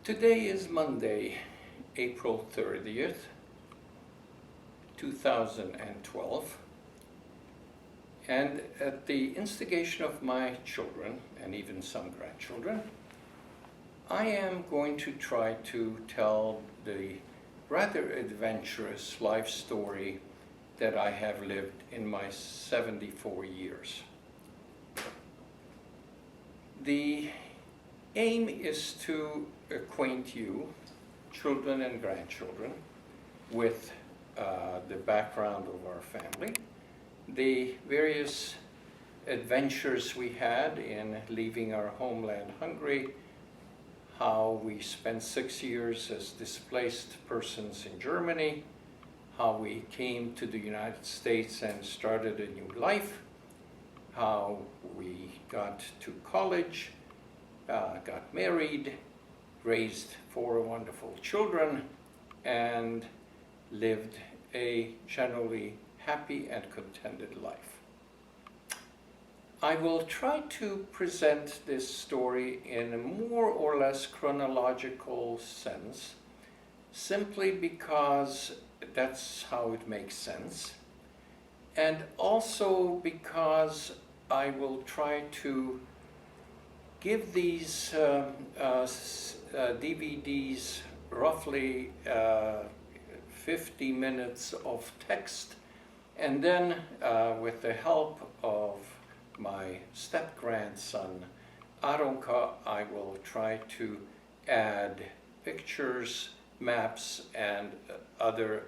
Today is Monday, April 30th, 2012, and at the instigation of my children, and even some grandchildren, I am going to try to tell the rather adventurous life story that I have lived in my 74 years. The aim is to acquaint you, children and grandchildren, with the background of our family, the various adventures we had in leaving our homeland Hungary, how we spent 6 years as displaced persons in Germany, how we came to the United States and started a new life, how we got to college, got married, raised 4 wonderful children, and lived a generally happy and contented life. I will try to present this story in a more or less chronological sense, simply because that's how it makes sense, and also because I will try to give these DVDs roughly 50 minutes of text, and then with the help of my step-grandson Aronka, I will try to add pictures, maps, and other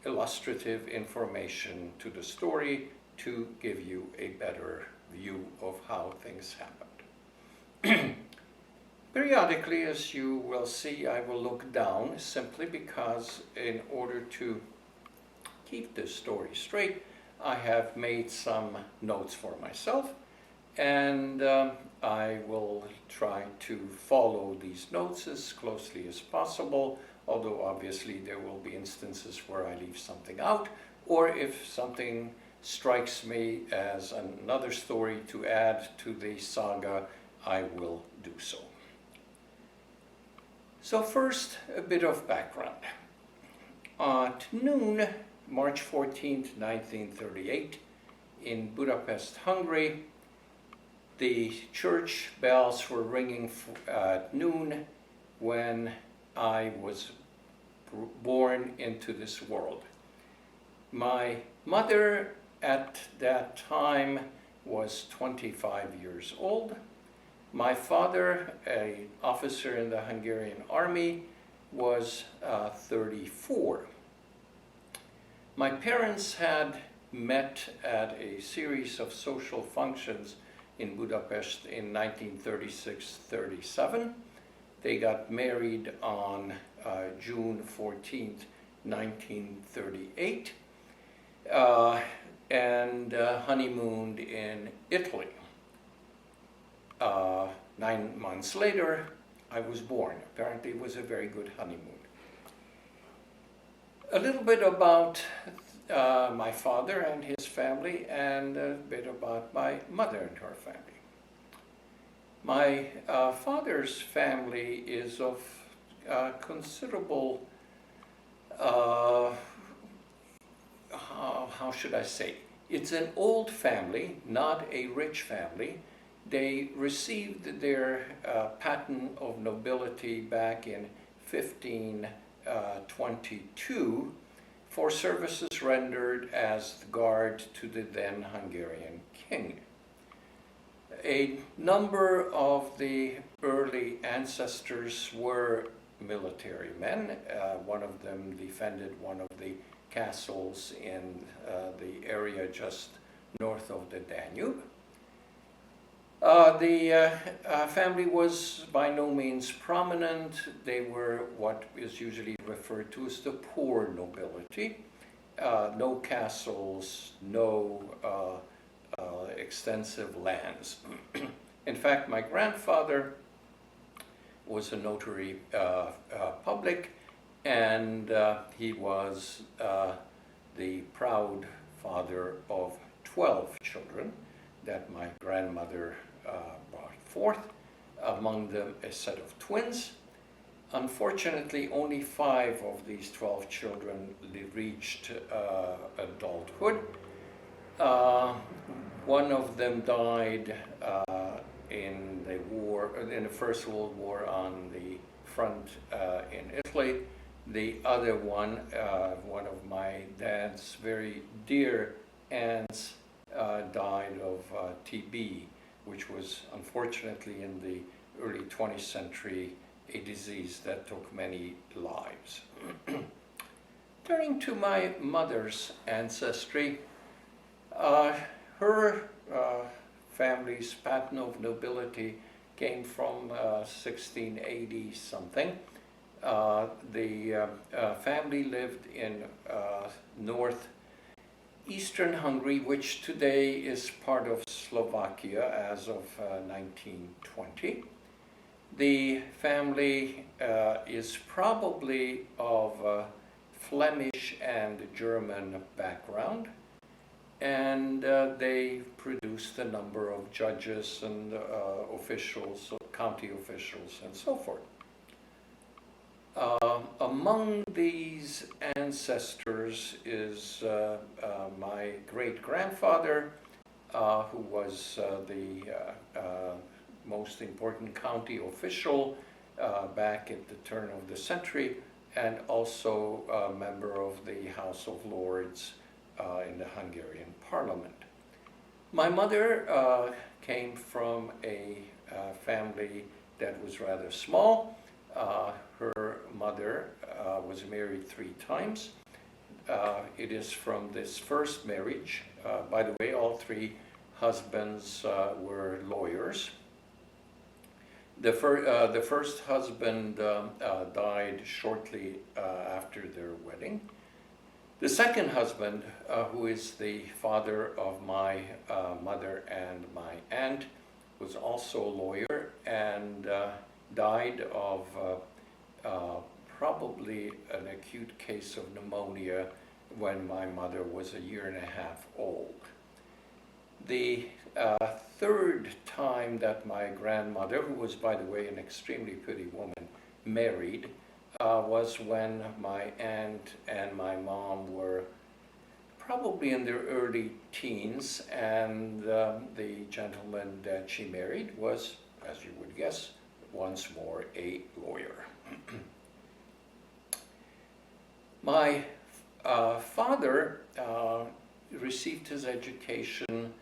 illustrative information to the story to give you a better view of how things happened. Periodically, as you will see, I will look down simply because in order to keep this story straight, I have made some notes for myself, and I will try to follow these notes as closely as possible, although obviously there will be instances where I leave something out, or if something strikes me as another story to add to the saga, I will do so. So first, a bit of background. At noon, March 14th, 1938, in Budapest, Hungary, the church bells were ringing at noon when I was born into this world. My mother at that time was 25 years old. My father, an officer in the Hungarian army, was 34. My parents had met at a series of social functions in Budapest in 1936-37. They got married on June 14th, 1938, and honeymooned in Italy. 9 months later, I was born. Apparently, it was a very good honeymoon. A little bit about my father and his family, and a bit about my mother and her family. My father's family is of considerable, how should I say? It's an old family, not a rich family. They received their patent of nobility back in 1522 for services rendered as the guard to the then Hungarian king. A number of the early ancestors were military men. One of them defended one of the castles in the area just north of the Danube. The family was by no means prominent. They were what is usually referred to as the poor nobility. No castles, no extensive lands. In fact, my grandfather was a notary public, and he was the proud father of 12 children that my grandmother brought forth, among them a set of twins. Unfortunately, only 5 of these 12 children reached adulthood. Uh, One of them died in the war, in the First World War on the front in Italy. The other one of my dad's very dear aunts, died of TB, which was unfortunately in the early 20th century a disease that took many lives. Turning to my mother's ancestry, her family's pattern of nobility came from 1680 something. The family lived in northeastern Hungary, which today is part of Slovakia as of 1920. The family is probably of Flemish and German background, and they produced a number of judges and officials, county officials, and so forth. Among these ancestors is my great-grandfather, who was the most important county official back at the turn of the century, and also a member of the House of Lords in the Hungarian Parliament. My mother came from a family that was rather small. Her mother was married 3 times. It is from this first marriage. By the way, all 3 husbands were lawyers. The first husband died shortly after their wedding. The second husband, who is the father of my mother and my aunt, was also a lawyer and died of probably an acute case of pneumonia when my mother was a year and a half old. The third time that my grandmother, who was, by the way, an extremely pretty woman, married, was when my aunt and my mom were probably in their early teens, and the gentleman that she married was, as you would guess, once more a lawyer. My father received his education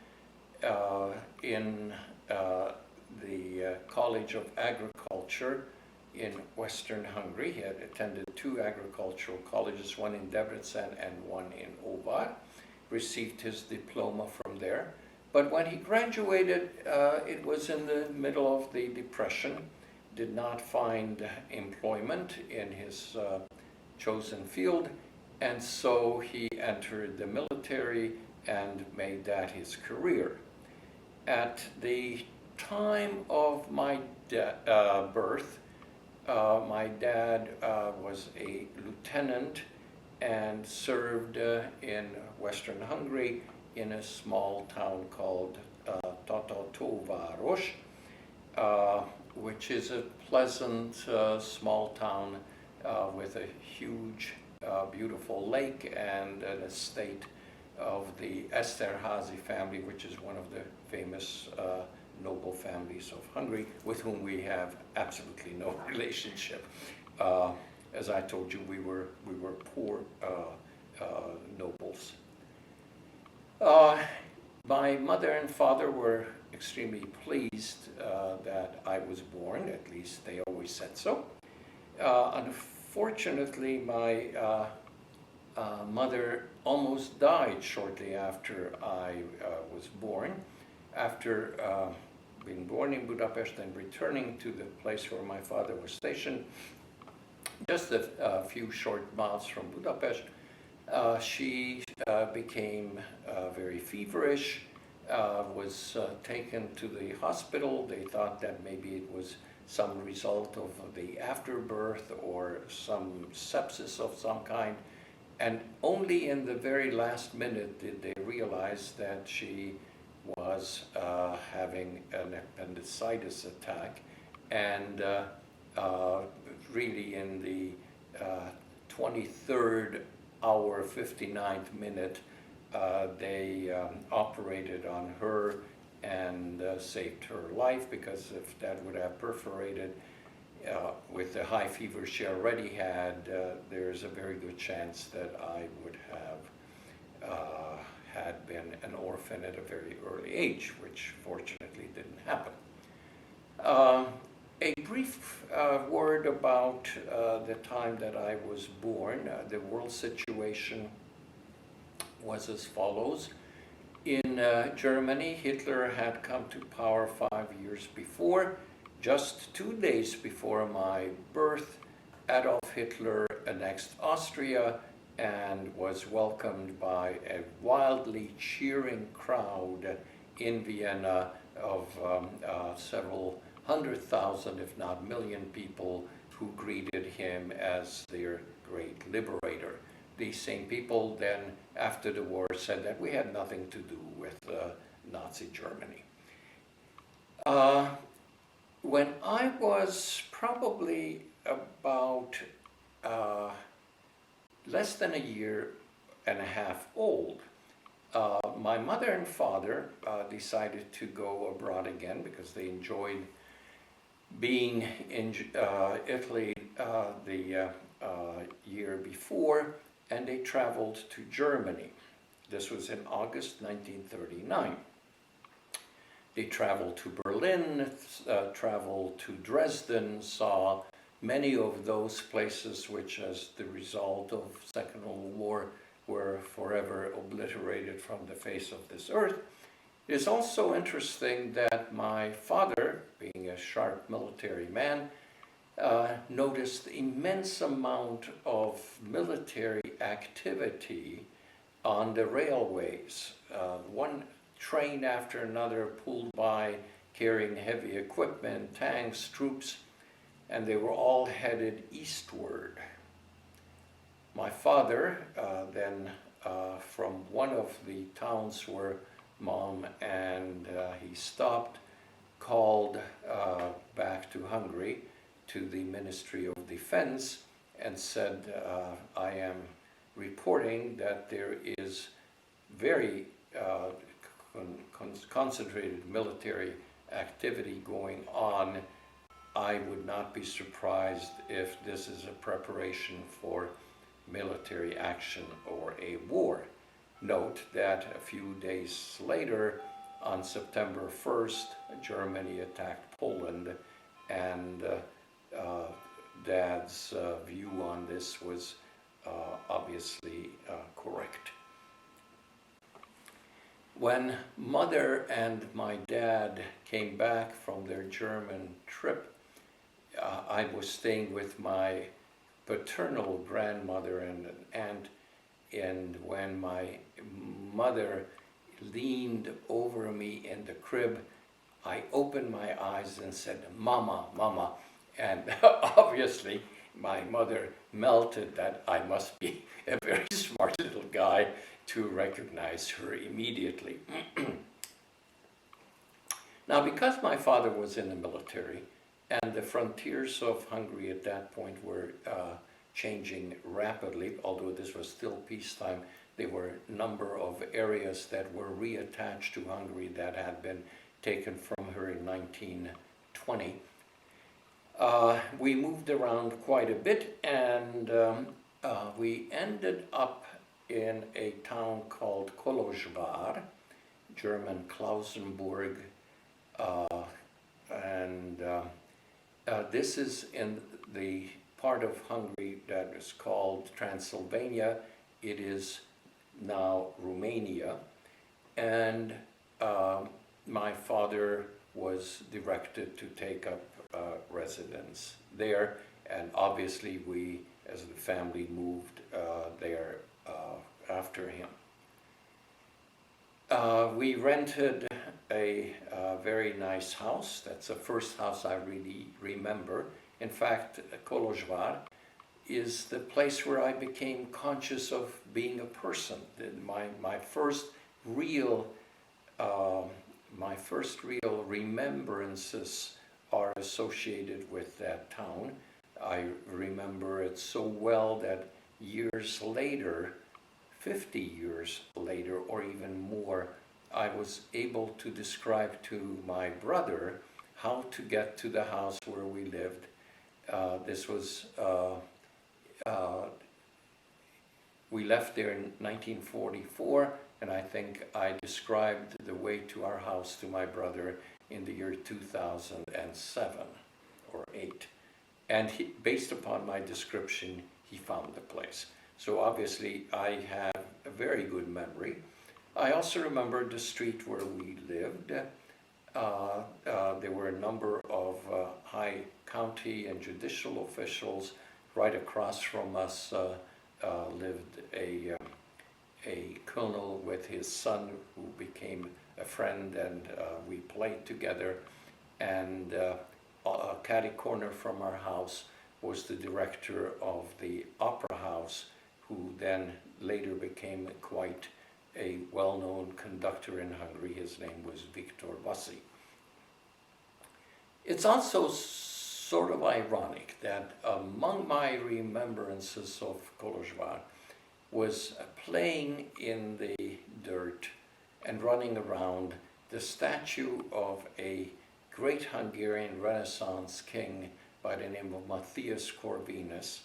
in the College of Agriculture in Western Hungary. He had attended 2 agricultural colleges, one in Debrecen and one in Óvar. Received his diploma from there. But when he graduated, it was in the middle of the Depression. Did not find employment in his chosen field, and so he entered the military and made that his career. At the time of my birth, my dad was a lieutenant and served in Western Hungary in a small town called Tatatóváros, which is a pleasant small town with a huge, beautiful lake and an estate of the Esterházy family, which is one of the famous noble families of Hungary, with whom we have absolutely no relationship. As I told you, we were poor nobles. My mother and father were extremely pleased that I was born, at least they always said so. Unfortunately, my mother almost died shortly after I was born. After being born in Budapest and returning to the place where my father was stationed, just a few short miles from Budapest, she became very feverish, was taken to the hospital. They thought that maybe it was some result of the afterbirth or some sepsis of some kind. And only in the very last minute did they realize that she was having an appendicitis attack, and really in the 23rd hour, 59th minute, they operated on her and saved her life, because if that would have perforated with the high fever she already had, there's a very good chance that I would have had been an orphan at a very early age, which fortunately didn't happen. A brief word about the time that I was born. The world situation was as follows. In Germany, Hitler had come to power 5 years before. Just 2 days before my birth, Adolf Hitler annexed Austria and was welcomed by a wildly cheering crowd in Vienna of several 100,000, if not million people who greeted him as their great liberator. These same people then, after the war, said that we had nothing to do with Nazi Germany. When I was probably about less than a year and a half old, my mother and father decided to go abroad again because they enjoyed being in Italy the year before, and they traveled to Germany. This was in August 1939. They traveled to Berlin, traveled to Dresden, saw many of those places which, as the result of Second World War, were forever obliterated from the face of this earth. It is also interesting that my father, being a sharp military man, noticed immense amount of military activity on the railways. One train after another pulled by carrying heavy equipment, tanks, troops, and they were all headed eastward. My father then, from one of the towns where Mom and he stopped, called back to Hungary to the Ministry of Defense and said, I am reporting that there is very concentrated military activity going on. I would not be surprised if this is a preparation for military action or a war. Note that a few days later, on September 1st, Germany attacked Poland, and Dad's view on this was obviously correct. When Mother and my dad came back from their German trip, I was staying with my paternal grandmother and an aunt, and when my mother leaned over me in the crib, I opened my eyes and said, "Mama, Mama," and obviously my mother melted that I must be a very smart little guy to recognize her immediately. Now, because my father was in the military and the frontiers of Hungary at that point were changing rapidly, although this was still peacetime, there were a number of areas that were reattached to Hungary that had been taken from her in 1920. We moved around quite a bit, and we ended up in a town called Kolozsvár, German Klausenburg, and this is in the part of Hungary that is called Transylvania. It is now Romania, and my father was directed to take up residence there, and obviously we, as the family, moved there after him. We rented a very nice house. That's the first house I really remember. In fact, Kolozsvár is the place where I became conscious of being a person. My first real remembrances are associated with that town. I remember it so well that years later, 50 years later or even more, I was able to describe to my brother how to get to the house where we lived. This was, we left there in 1944, and I think I described the way to our house to my brother in the year 2007 or 8. And based upon my description, he found the place. So obviously I have a very good memory. I also remember the street where we lived. There were a number of high county and judicial officials. Right across from us lived a colonel with his son who became a friend, and we played together. And catty corner from our house was the director of the opera house, who then later became quite a well-known conductor in Hungary. His name was Viktor Bassi. It's also sort of ironic that among my remembrances of Kolozsvár was playing in the dirt and running around the statue of a great Hungarian Renaissance king by the name of Matthias Corvinus,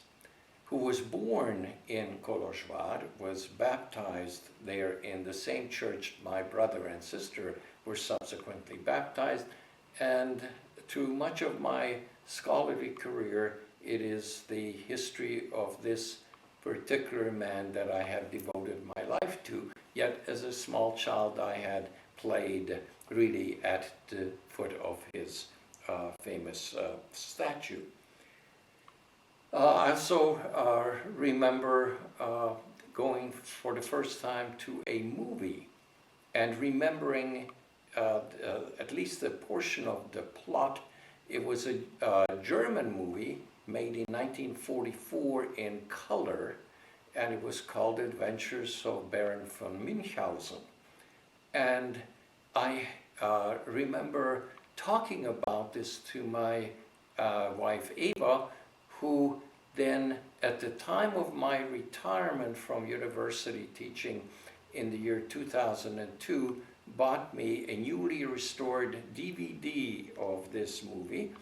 who was born in Kolozsvár, was baptized there in the same church my brother and sister were subsequently baptized, and through much of my scholarly career, it is the history of this particular man that I have devoted my life to. Yet as a small child I had played really at the foot of his famous statue. I also remember going for the first time to a movie and remembering at least a portion of the plot. It was a German movie made in 1944 in color, and it was called Adventures of Baron von Münchhausen. And I remember talking about this to my wife Eva, who then, at the time of my retirement from university teaching in the year 2002, bought me a newly restored DVD of this movie.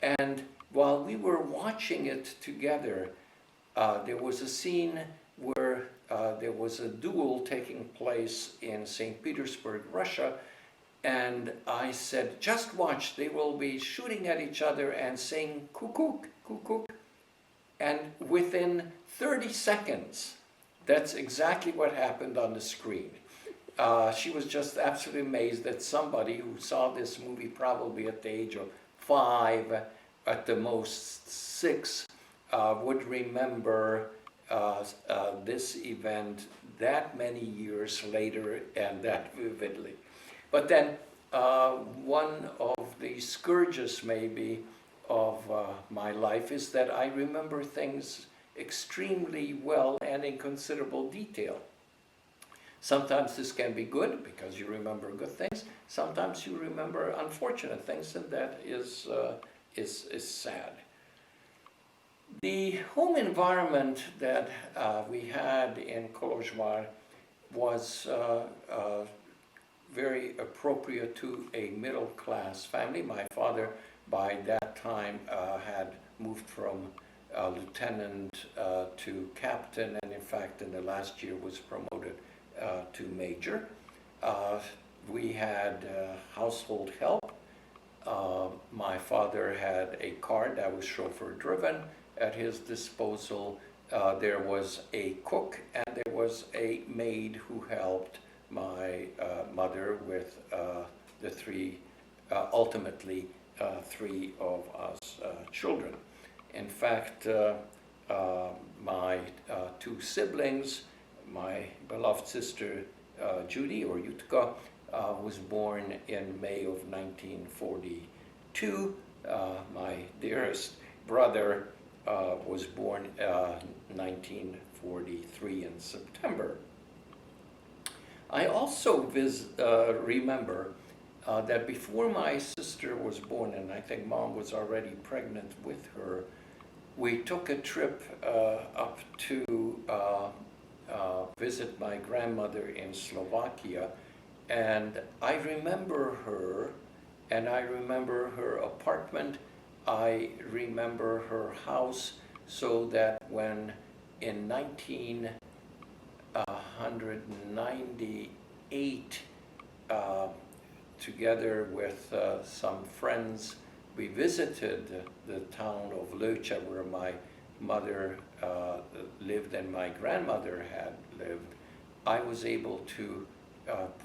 And while we were watching it together, there was a scene where there was a duel taking place in St. Petersburg, Russia, and I said, just watch, they will be shooting at each other and saying kukuk, kukuk. And within 30 seconds, that's exactly what happened on the screen. She was just absolutely amazed that somebody who saw this movie probably at the age of 5, at the most 6, would remember this event that many years later and that vividly. But then one of the scourges maybe of my life is that I remember things extremely well and in considerable detail. Sometimes this can be good because you remember good things. Sometimes you remember unfortunate things, and that is sad. The home environment that we had in Kolozsvár was very appropriate to a middle-class family. My father, by that time, had moved from lieutenant to captain, and in fact, in the last year was promoted to major. We had household help. My father had a car that was chauffeur-driven at his disposal. There was a cook and there was a maid who helped my mother with the three, ultimately 3 of us children. In fact, my 2 siblings, my beloved sister Judy, or Yutka, was born in May of 1942. My dearest brother was born 1943 in September. I also remember that before my sister was born, and I think Mom was already pregnant with her, we took a trip up to visit my grandmother in Slovakia, and I remember her, and I remember her apartment, I remember her house, so that when in 1998, together with some friends, we visited the town of Löcha, where my mother lived and my grandmother had lived. I was able to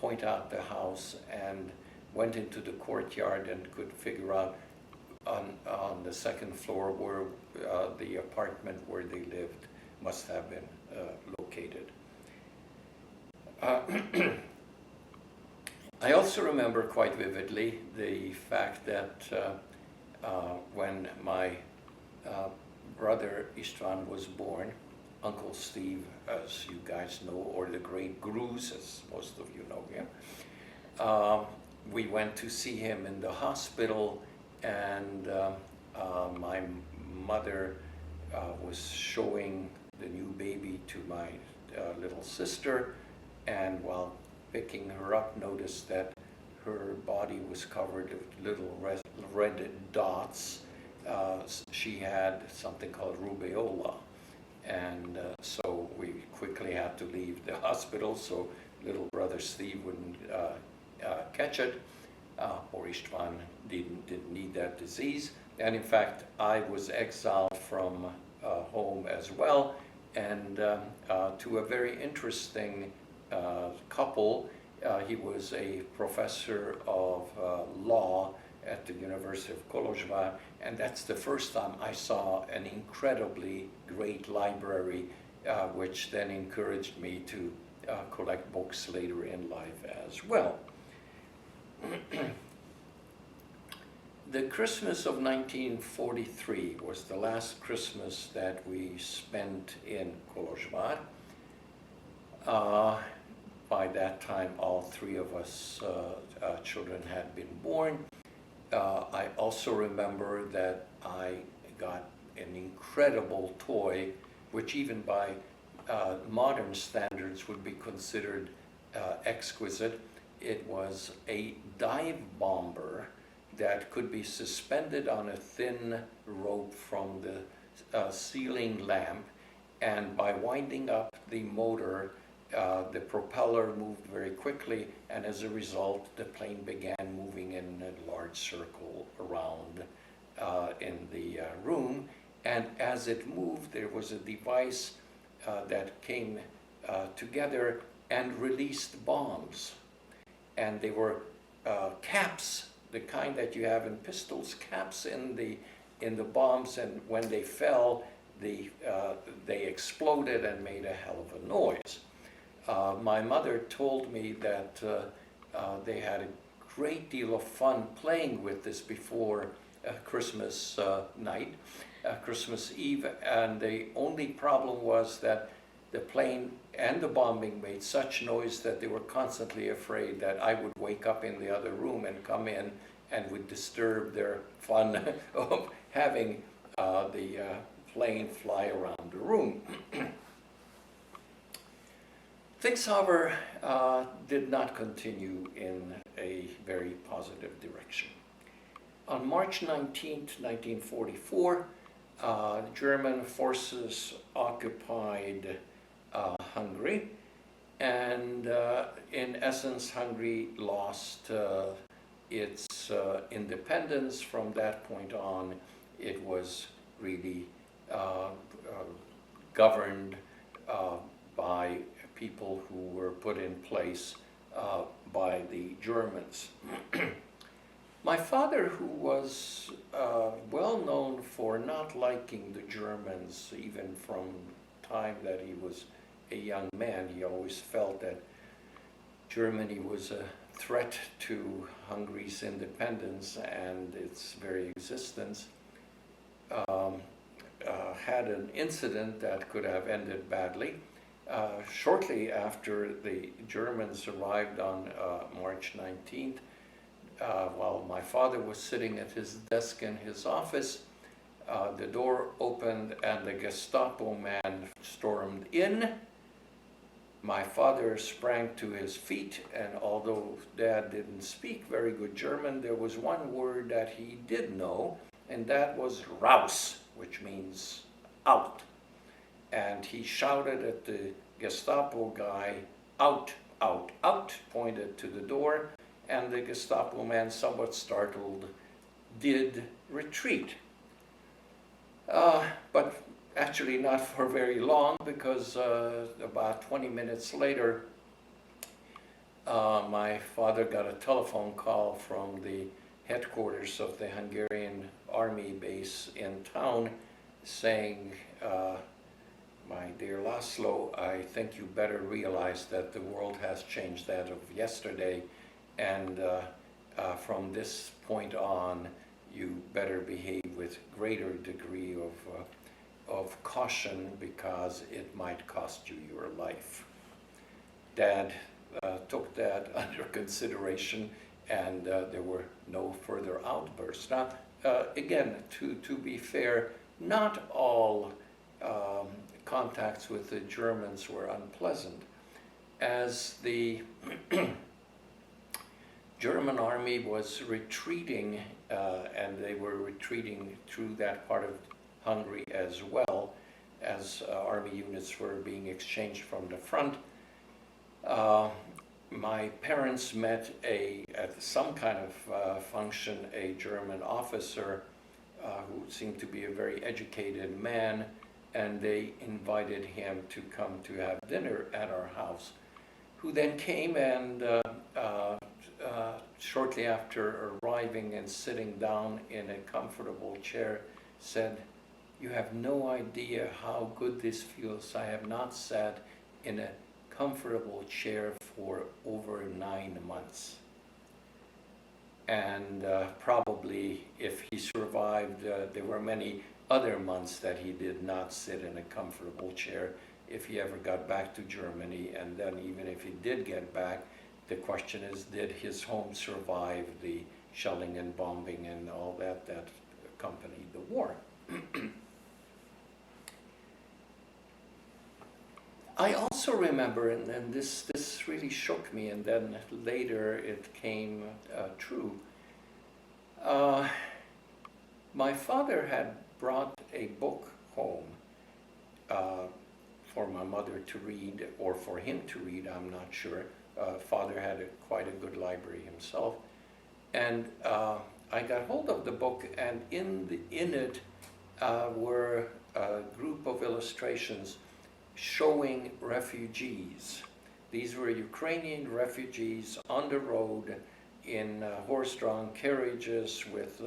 point out the house and went into the courtyard and could figure out on the second floor where the apartment where they lived must have been located. I also remember quite vividly the fact that when my brother Istvan was born, Uncle Steve, as you guys know, or the Great Gruz, as most of you know him, we went to see him in the hospital, and my mother was showing the new baby to my little sister, and while picking her up, noticed that her body was covered with little red dots. She had something called rubeola, and so we quickly had to leave the hospital so little brother Steve wouldn't catch it, or Istvan didn't need that disease. And in fact, I was exiled from home as well, and to a very interesting couple. He was a professor of law at the University of Kolozsvár, and that's the first time I saw an incredibly great library, which then encouraged me to collect books later in life as well. The Christmas of 1943 was the last Christmas that we spent in Kolozsvár. By that time, all three of us children had been born. I also remember that I got an incredible toy, which even by modern standards would be considered exquisite. It was a dive bomber that could be suspended on a thin rope from the ceiling lamp, and by winding up the motor, the propeller moved very quickly, and as a result, the plane began moving in a large circle around in the room. And as it moved, there was a device that came together and released bombs. And they were caps, the kind that you have in pistols, caps in the bombs, and when they fell, they exploded and made a hell of a noise. My mother told me that they had a great deal of fun playing with this before Christmas night, Christmas Eve, and the only problem was that the plane and the bombing made such noise that they were constantly afraid that I would wake up in the other room and come in and would disturb their fun of having the plane fly around the room. Things, however, did not continue in a very positive direction. On March 19th, 1944, German forces occupied Hungary, and in essence, Hungary lost its independence. From that point on, it was really governed by people who were put in place by the Germans. My father, who was well known for not liking the Germans, even from time that he was a young man, he always felt that Germany was a threat to Hungary's independence and its very existence, had an incident that could have ended badly. Shortly after the Germans arrived on March 19th, while my father was sitting at his desk in his office, The door opened and the Gestapo man stormed in. My father sprang to his feet, and although Dad didn't speak very good German, there was one word that he did know, and that was raus, which means out. And he shouted at the Gestapo guy, out, out, out, pointed to the door, and the Gestapo man, somewhat startled, did retreat. But actually not for very long, because about 20 minutes later, my father got a telephone call from the headquarters of the Hungarian army base in town saying, my dear Laszlo, I think you better realize that the world has changed that of yesterday, and from this point on, you better behave with greater degree of caution, because it might cost you your life. Dad took that under consideration, and there were no further outbursts. Now, again, to be fair, not all contacts with the Germans were unpleasant. As the German army was retreating, and they were retreating through that part of Hungary as well, as army units were being exchanged from the front. My parents met at some kind of function, a German officer who seemed to be a very educated man, and they invited him to come to have dinner at our house, who then came and shortly after arriving and sitting down in a comfortable chair said, "You have no idea how good this feels. I have not sat in a comfortable chair for over 9 months." And probably if he survived, there were many other months that he did not sit in a comfortable chair if he ever got back to Germany. And then even if he did get back, the question is, did his home survive the shelling and bombing and all that accompanied the war? I also remember, and this really shook me, and then later it came true. My father had brought a book home for my mother to read, or for him to read, I'm not sure. Father had quite a good library himself. And I got hold of the book, and in it were a group of illustrations showing refugees. These were Ukrainian refugees on the road in horse-drawn carriages with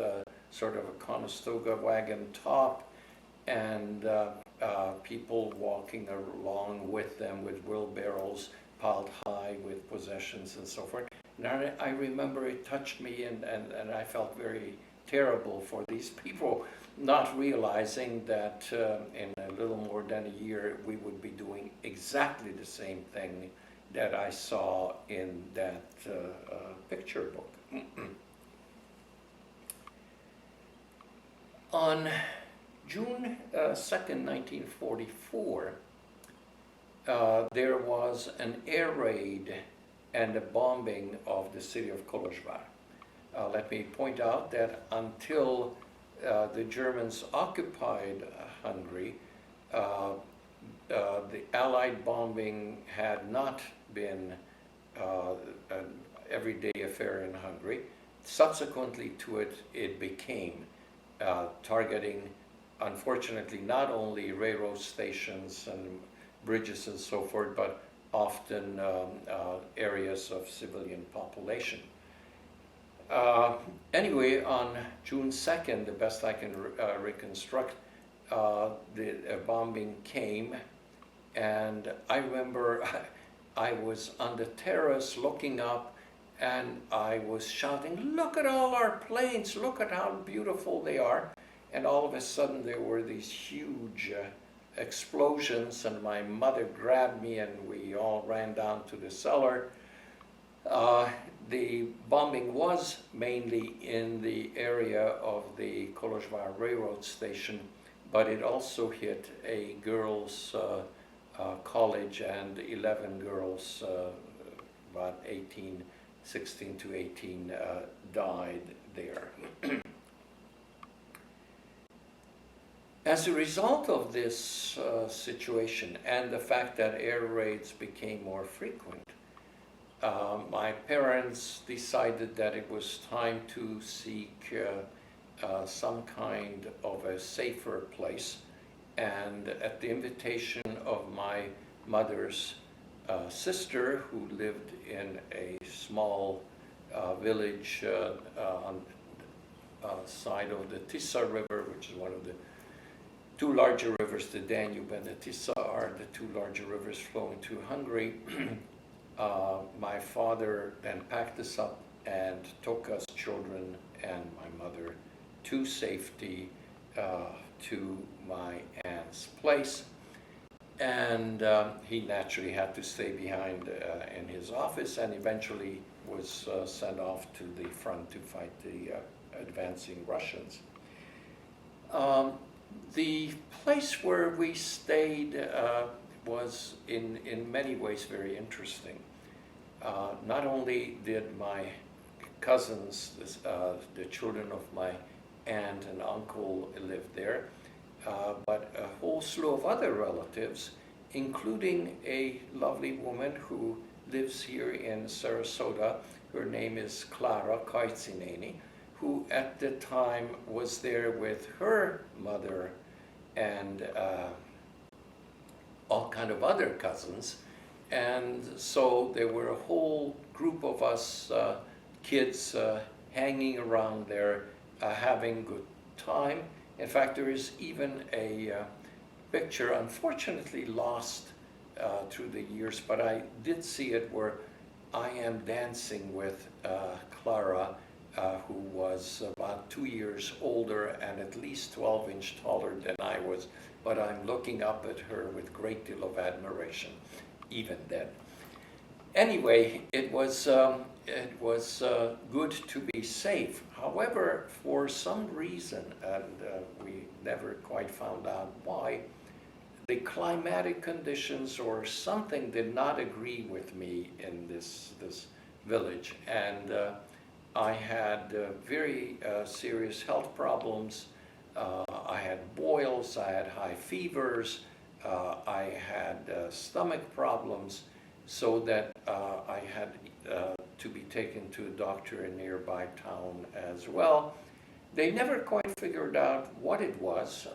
sort of a Conestoga wagon top, and people walking along with them with wheelbarrows piled high with possessions and so forth. And I remember it touched me, and I felt very terrible for these people, not realizing that in a little more than a year we would be doing exactly the same thing that I saw in that picture book. On June 2nd, 1944, there was an air raid and a bombing of the city of Kolozsvár. Let me point out that until the Germans occupied Hungary, the Allied bombing had not been an everyday affair in Hungary. Subsequently to it, it became targeting, unfortunately, not only railroad stations and bridges and so forth, but often areas of civilian population. Anyway, on June 2nd, the best I can reconstruct, the bombing came, and I remember I was on the terrace looking up, and I was shouting, "Look at all our planes, look at how beautiful they are." And all of a sudden there were these huge explosions, and my mother grabbed me and we all ran down to the cellar. The bombing was mainly in the area of the Kolozsvár railroad station, but it also hit a girls' college, and 11 girls, about 18, 16 to 18, died there. As a result of this situation and the fact that air raids became more frequent, my parents decided that it was time to seek some kind of a safer place. And at the invitation of my mother's sister, who lived in a small village on side of the Tisa River, which is one of the two larger rivers, the Danube and the Tisa are the two larger rivers flowing to Hungary. My father then packed us up and took us children and my mother to safety to my aunt's place. And he naturally had to stay behind in his office, and eventually was sent off to the front to fight the advancing Russians. The place where we stayed was in many ways very interesting. Not only did my cousins, the children of my aunt and uncle, live there, but a whole slew of other relatives, including a lovely woman who lives here in Sarasota. Her name is Clara Kaitsineni, who at the time was there with her mother and all kind of other cousins. And so there were a whole group of us kids hanging around there, having good time. In fact, there is even a picture, unfortunately lost through the years, but I did see it, where I am dancing with Clara, who was about 2 years older and at least 12 inches taller than I was, but I'm looking up at her with a great deal of admiration, even then. Anyway, it was good to be safe. However, for some reason, and we never quite found out why, the climatic conditions or something did not agree with me in this village, and I had very serious health problems. I had boils, I had high fevers, I had stomach problems, so that I had to be taken to a doctor in nearby town as well. They never quite figured out what it was,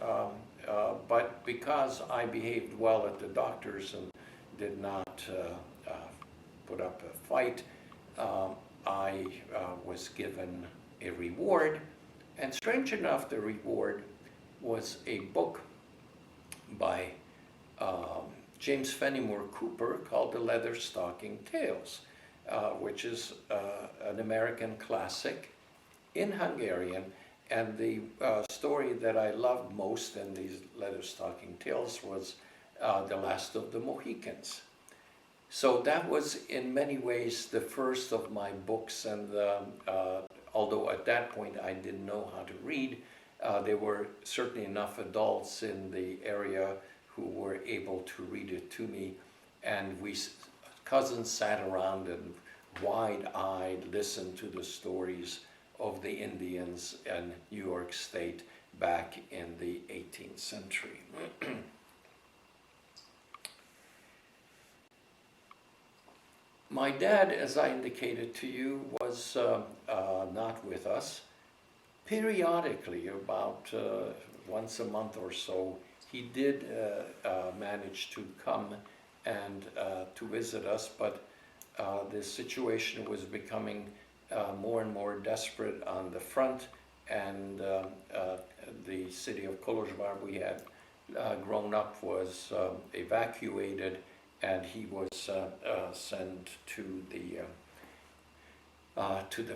but because I behaved well at the doctors and did not put up a fight, I was given a reward. And strange enough, the reward was a book by James Fenimore Cooper called The Leatherstocking Tales, which is an American classic in Hungarian. And the story that I loved most in these Leatherstocking Tales was The Last of the Mohicans. So that was in many ways the first of my books, and although at that point I didn't know how to read, there were certainly enough adults in the area who were able to read it to me, and we cousins sat around and wide-eyed listened to the stories of the Indians in New York State back in the 18th century. My dad, as I indicated to you, was not with us. Periodically, about once a month or so, he did manage to come and to visit us, but the situation was becoming more and more desperate on the front, and the city of Kolozsvár we had grown up was evacuated, and he was sent to the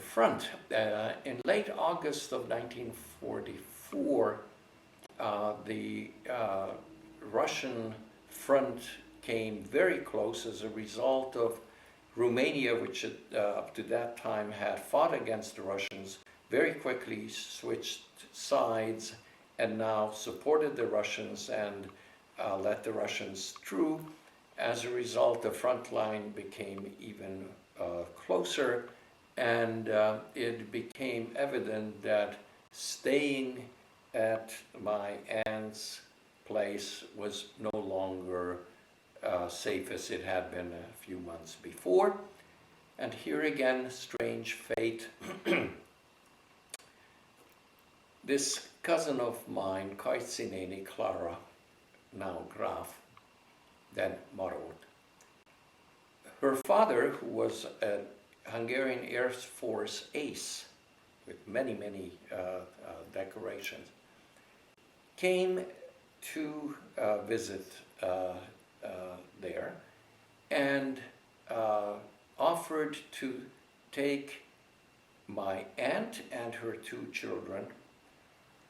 front. In late August of 1944, the Russian front came very close as a result of Romania, which up to that time had fought against the Russians, very quickly switched sides and now supported the Russians and let the Russians through. As a result, the front line became even closer, and it became evident that staying at my aunt's place was no longer safe as it had been a few months before. And here again, strange fate. This cousin of mine, Kaitsineni Clara, now Graf, then Marot, her father, who was a Hungarian Air Force ace with many, many decorations, came to visit there and offered to take my aunt and her two children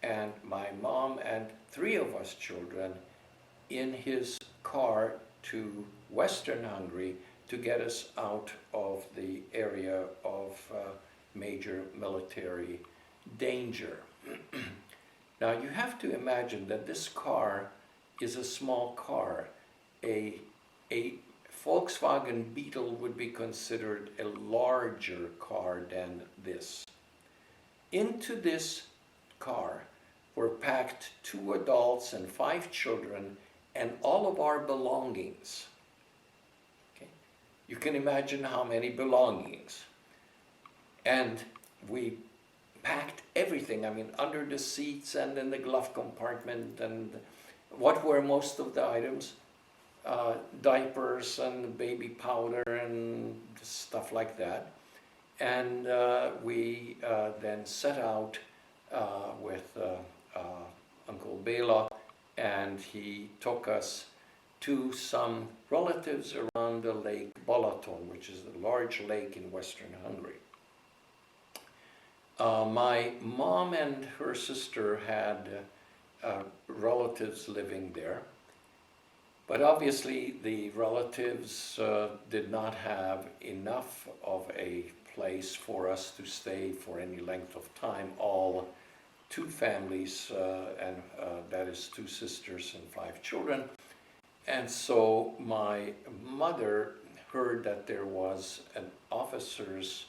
and my mom and three of us children in his car to Western Hungary to get us out of the area of major military danger. Now you have to imagine that this car is a small car. A Volkswagen Beetle would be considered a larger car than this. Into this car were packed 2 adults and 5 children and all of our belongings. Okay? You can imagine how many belongings. And we packed everything, I mean, under the seats and in the glove compartment. And what were most of the items? Diapers and baby powder and stuff like that. And we then set out with Uncle Bela, and he took us to some relatives around the lake Balaton, which is a large lake in Western Hungary. My mom and her sister had relatives living there, but obviously the relatives did not have enough of a place for us to stay for any length of time, all 2 families, and that is 2 sisters and 5 children. And so my mother heard that there was an officer's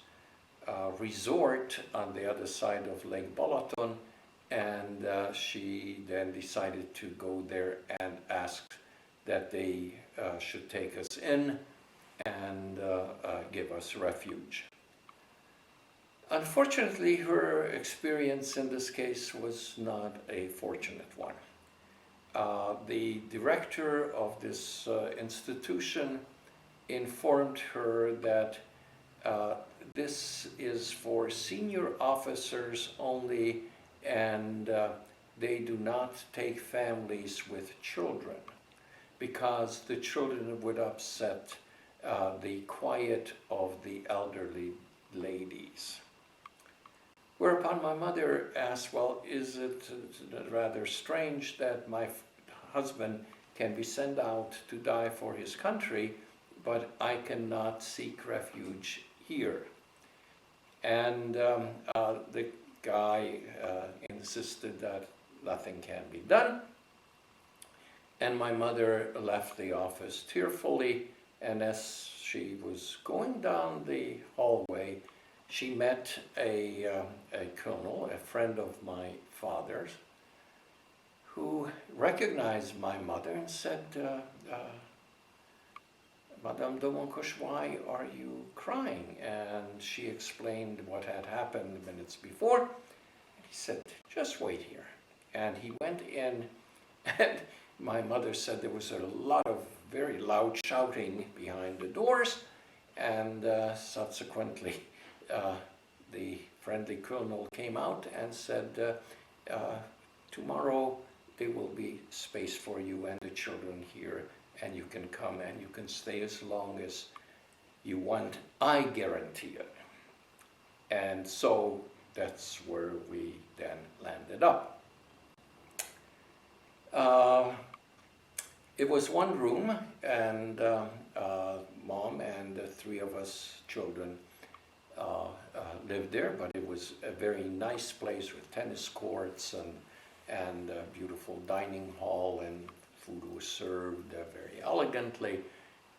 resort on the other side of Lake Balaton, and she then decided to go there and asked that they should take us in and give us refuge. Unfortunately, her experience in this case was not a fortunate one. The director of this institution informed her that this is for senior officers only, and they do not take families with children because the children would upset the quiet of the elderly ladies. Whereupon my mother asked, well, is it rather strange that my husband can be sent out to die for his country, but I cannot seek refuge here? And the guy insisted that nothing can be done. And my mother left the office tearfully, and as she was going down the hallway, she met a colonel, a friend of my father's, who recognized my mother and said, Madame Domonkos, why are you crying? And she explained what had happened minutes before. And he said, just wait here. And he went in, and my mother said there was a lot of very loud shouting behind the doors, and subsequently the friendly colonel came out and said, tomorrow there will be space for you and the children here, and you can come and you can stay as long as you want, I guarantee it. And so that's where we then landed up. It was one room, and mom and the three of us children lived there, but it was a very nice place with tennis courts and a beautiful dining hall, and food was served very elegantly.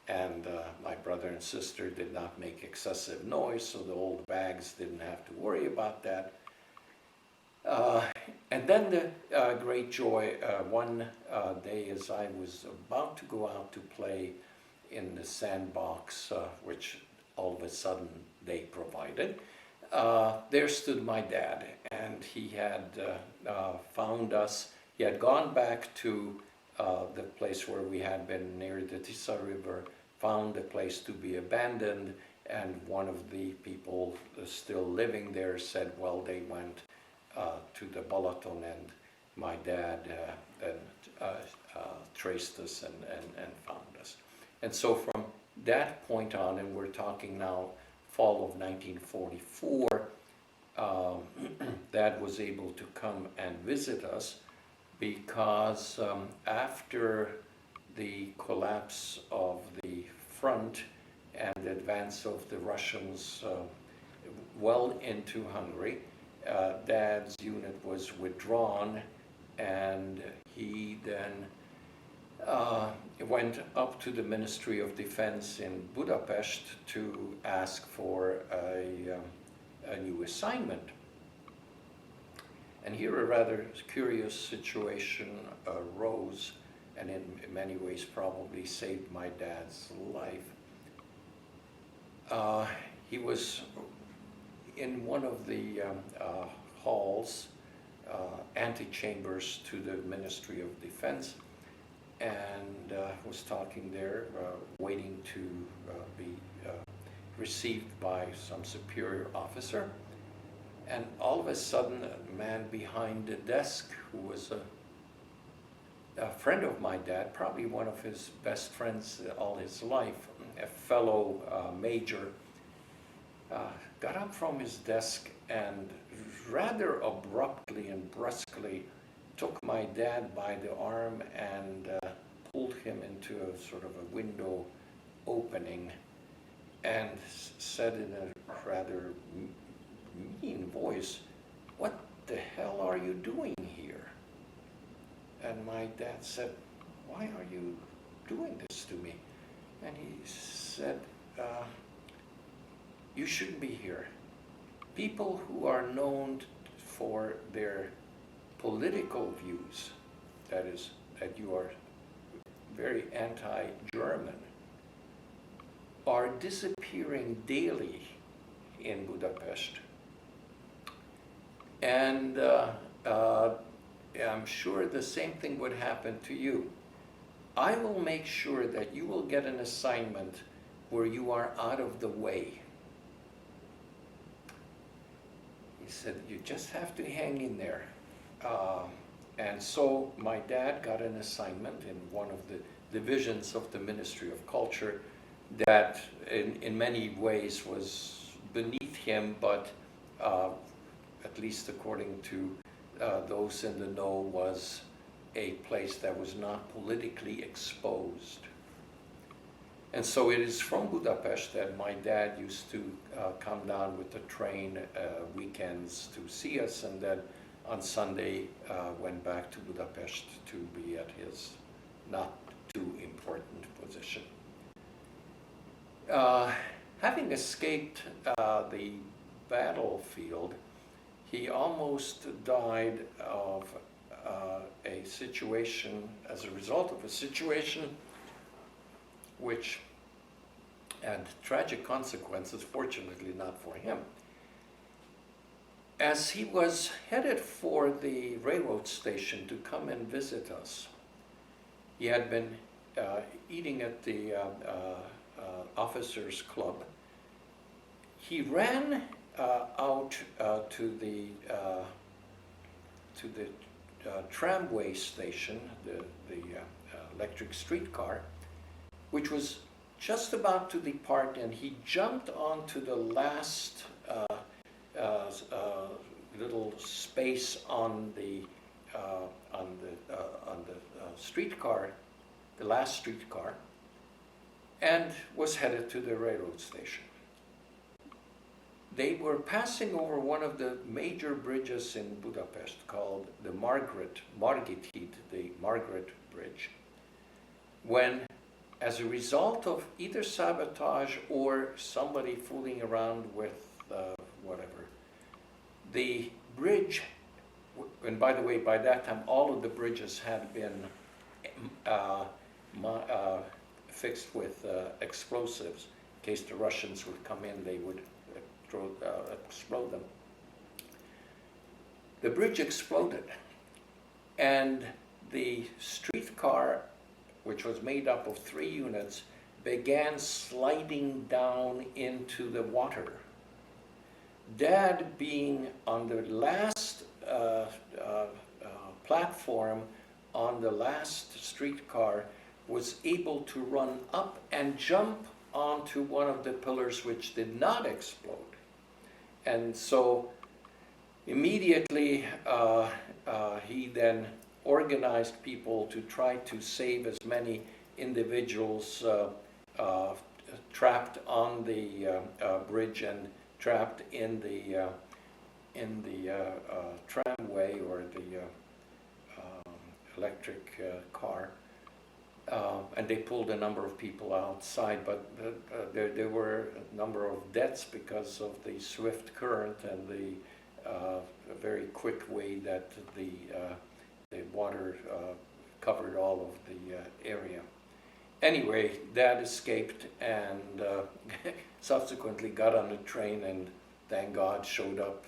And my brother and sister did not make excessive noise, so the old bags didn't have to worry about that. And then the great joy, one day as I was about to go out to play in the sandbox, which all of a sudden they provided, there stood my dad, and he had found us. He had gone back to the place where we had been near the Tisa River, found the place to be abandoned, and one of the people still living there said, well, they went to the Balaton, and my dad then traced us and found us. And so from that point on, and we're talking now fall of 1944, Dad was able to come and visit us because after the collapse of the front and the advance of the Russians well into Hungary, Dad's unit was withdrawn, and he then went up to the Ministry of Defense in Budapest to ask for a new assignment. And here a rather curious situation arose, and in many ways probably saved my dad's life. He was in one of the halls, antechambers to the Ministry of Defense, and was talking there, waiting to be received by some superior officer. And all of a sudden, a man behind the desk, who was a friend of my dad, probably one of his best friends all his life, a fellow major, got up from his desk and rather abruptly and brusquely took my dad by the arm and pulled him into a sort of a window opening and said in a rather mean voice, "What the hell are you doing here?" And my dad said, "Why are you doing this to me?" And he said, "You shouldn't be here. People who are known for their political views, that is, that you are very anti-German, are disappearing daily in Budapest. And I'm sure the same thing would happen to you. I will make sure that you will get an assignment where you are out of the way." He said, "You just have to hang in there." And so my dad got an assignment in one of the divisions of the Ministry of Culture that in many ways was beneath him, but at least according to those in the know, was a place that was not politically exposed. And so it is from Budapest that my dad used to come down with the train weekends to see us, and then on Sunday went back to Budapest to be at his not too important position. Having escaped the battlefield, he almost died of a situation, as a result of a situation which had tragic consequences, fortunately not for him. As he was headed for the railroad station to come and visit us, he had been eating at the officers' club. He ran out to the tramway station, the electric streetcar, which was just about to depart, and he jumped onto the last little space on the streetcar, the last streetcar, and was headed to the railroad station. They were passing over one of the major bridges in Budapest called the Margit híd, the Margaret Bridge, when, as a result of either sabotage or somebody fooling around with whatever, the bridge, and by the way, by that time all of the bridges had been fixed with explosives. In case the Russians would come in, they would explode them. The bridge exploded, and the streetcar, which was made up of 3 units, began sliding down into the water. Dad, being on the last platform on the last streetcar, was able to run up and jump onto one of the pillars which did not explode. And so immediately he then organized people to try to save as many individuals trapped on the bridge and trapped in the tramway or the electric car. And they pulled a number of people outside, but there were a number of deaths because of the swift current and the very quick way that the water covered all of the area. Anyway, Dad escaped and subsequently got on the train, and thank God showed up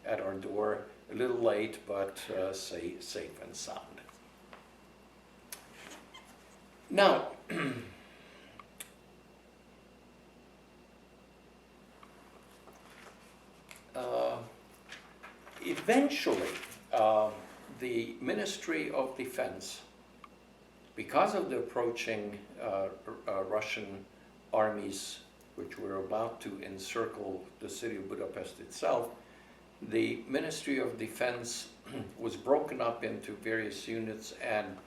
at our door a little late, but safe and sound. Now, eventually, the Ministry of Defense, because of the approaching Russian armies which were about to encircle the city of Budapest itself, the Ministry of Defense was broken up into various units and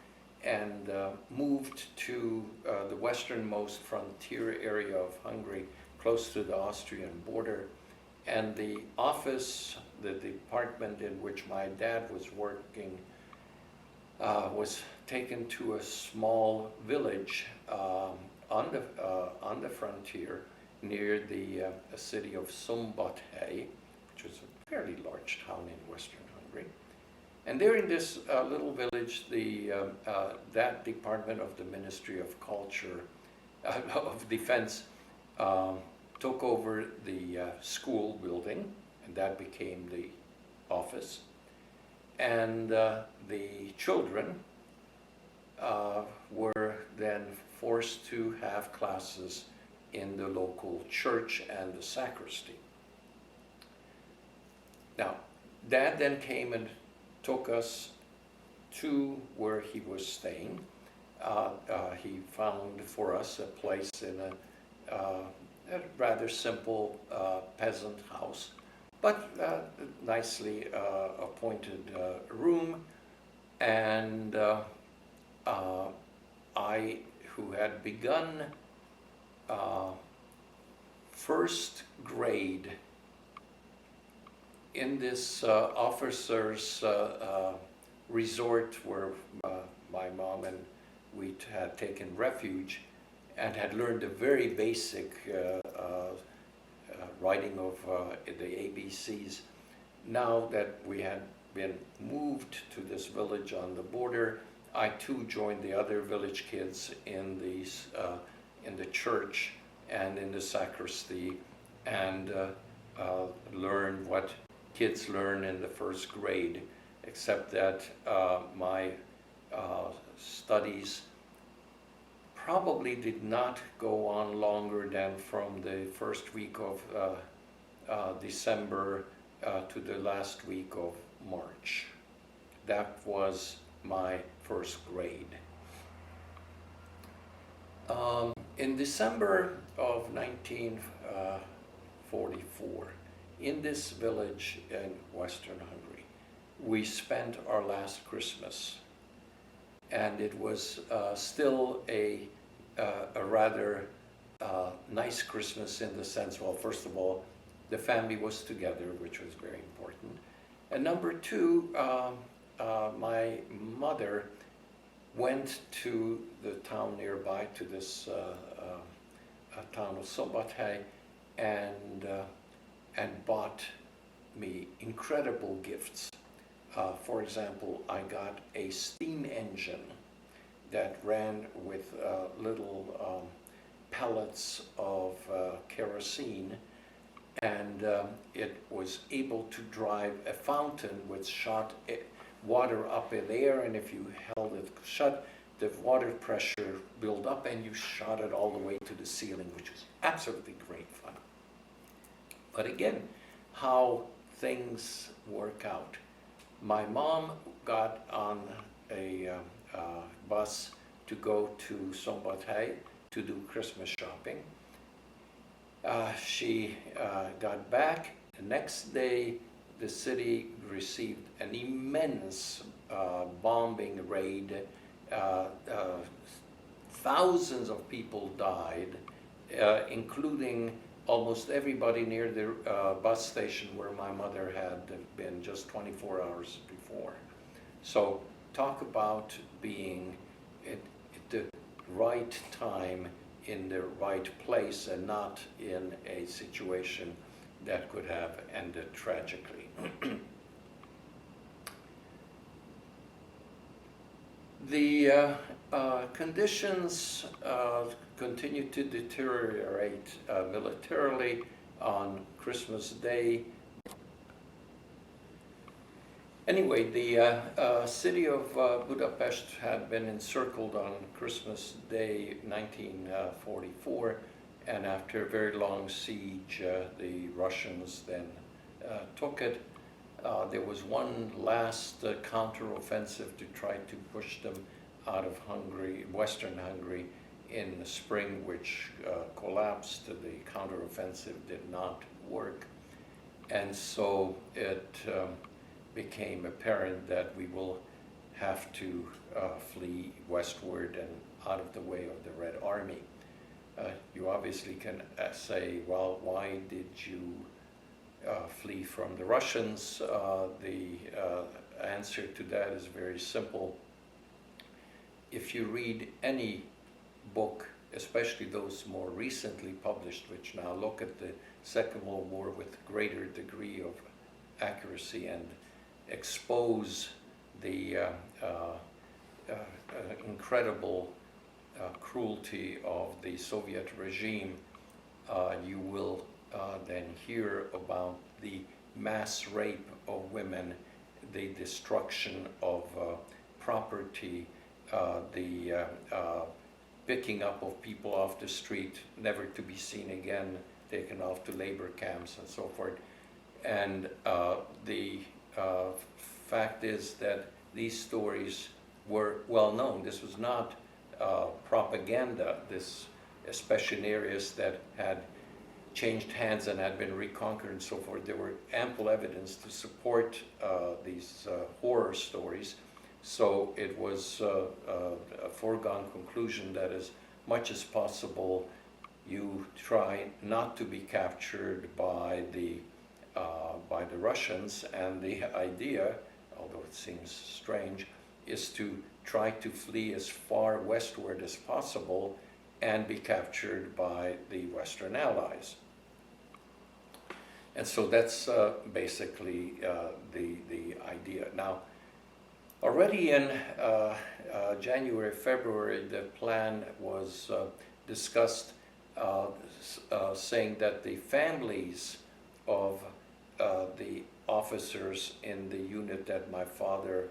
moved to the westernmost frontier area of Hungary, close to the Austrian border. And the office, the department in which my dad was working, was taken to a small village on the frontier near the city of Szombathely, which was a fairly large town in western Hungary. And there in this little village, that department of the Ministry of Culture, of Defense, took over the school building, and that became the office. And the children were then forced to have classes in the local church and the sacristy. Now, Dad then came and took us to where he was staying. He found for us a place in a rather simple peasant house, but nicely appointed room. And I, who had begun first grade in this officers' resort where my mom and we had taken refuge, and had learned the very basic writing of the ABCs. Now that we had been moved to this village on the border, I too joined the other village kids in the church and in the sacristy, and learned what kids learn in the first grade, except that my studies probably did not go on longer than from the first week of December to the last week of March. That was my first grade. In December of 1944, in this village in Western Hungary, we spent our last Christmas. And it was still a rather nice Christmas in the sense, well, first of all, the family was together, which was very important. And number two, my mother went to the town nearby, to this town of Szombathely, and bought me incredible gifts. For example, I got a steam engine that ran with little pellets of kerosene, and it was able to drive a fountain which shot water up in the air, and if you held it shut, the water pressure built up and you shot it all the way to the ceiling, which was absolutely great fun. But again, how things work out. My mom got on a bus to go to Szombathely to do Christmas shopping. She got back. The next day, the city received an immense bombing raid. Thousands of people died, including almost everybody near the bus station where my mother had been just 24 hours before. So talk about being at the right time in the right place and not in a situation that could have ended tragically. The conditions continued to deteriorate militarily on Christmas Day. Anyway, the city of Budapest had been encircled on Christmas Day 1944, and after a very long siege, the Russians then took it. There was one last counteroffensive to try to push them out of Hungary, Western Hungary, in the spring, which collapsed. The counteroffensive did not work, and so it became apparent that we will have to flee westward and out of the way of the Red Army. You obviously can say, well, why did you flee from the Russians? The answer to that is very simple. If you read any book, especially those more recently published, which now look at the Second World War with greater degree of accuracy and expose the incredible cruelty of the Soviet regime, you will then hear about the mass rape of women, the destruction of property, the picking up of people off the street, never to be seen again, taken off to labor camps and so forth. And the fact is that these stories were well known. This was not propaganda, this, especially in areas that had changed hands and had been reconquered and so forth. There were ample evidence to support these horror stories. So it was a foregone conclusion that as much as possible you try not to be captured by the Russians, and the idea, although it seems strange, is to try to flee as far westward as possible and be captured by the Western Allies. And so that's basically the idea. Now, already in January, February, the plan was discussed, saying that the families of the officers in the unit that my father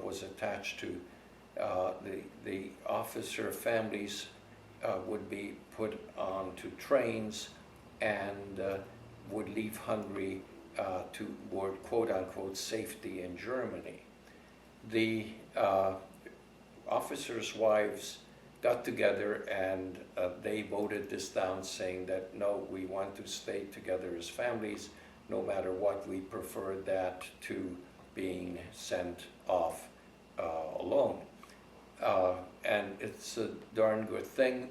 was attached to, the officer families would be put onto trains and would leave Hungary toward quote-unquote safety in Germany. The officers' wives got together and they voted this down, saying that no, we want to stay together as families, no matter what. We prefer that to being sent off alone. And it's a darn good thing.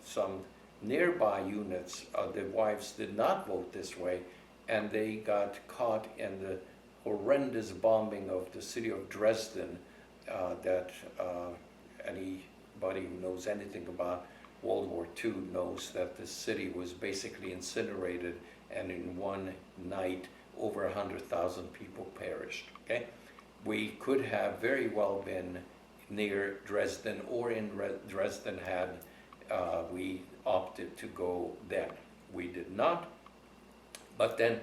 Some nearby units, the wives did not vote this way, and they got caught in the horrendous bombing of the city of Dresden that anybody who knows anything about World War II knows that the city was basically incinerated, and in one night over 100,000 people perished. Okay, we could have very well been near Dresden or in Dresden had we opted to go then. We did not, but then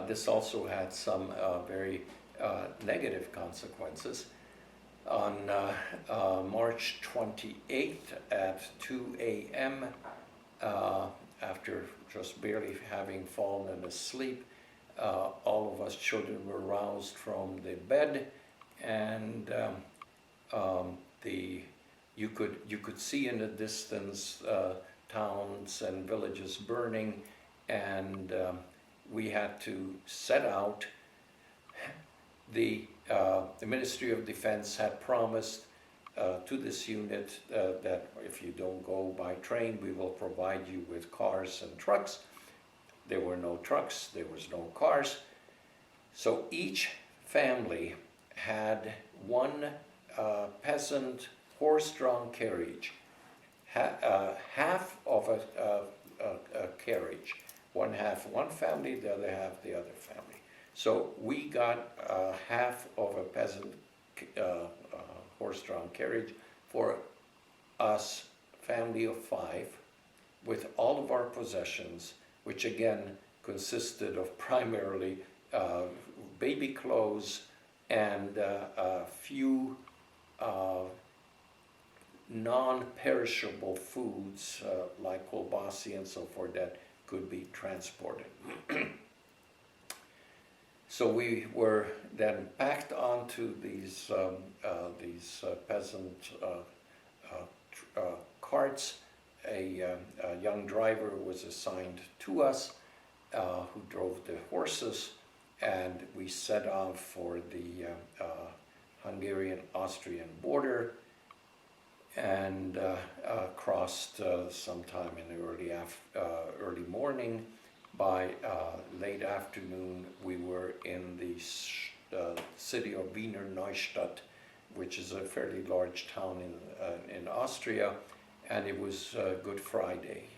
this also had some very negative consequences. On March 28th at 2 a.m., after just barely having fallen asleep, all of us children were roused from the bed, and you could see in the distance towns and villages burning, and we had to set out. The Ministry of Defense had promised to this unit that if you don't go by train, we will provide you with cars and trucks. There were no trucks, there was no cars. So each family had one peasant horse-drawn carriage, half of a carriage. One half one family, the other half the other family. So we got half of a peasant horse-drawn carriage for us, family of 5, with all of our possessions, which again consisted of primarily baby clothes and a few non-perishable foods like kielbasa and so forth that could be transported. So we were then packed onto these peasant carts. A young driver was assigned to us who drove the horses, and we set off for the Hungarian-Austrian border, and crossed sometime in the early morning. By late afternoon, we were in the city of Wiener Neustadt, which is a fairly large town in Austria, and it was Good Friday.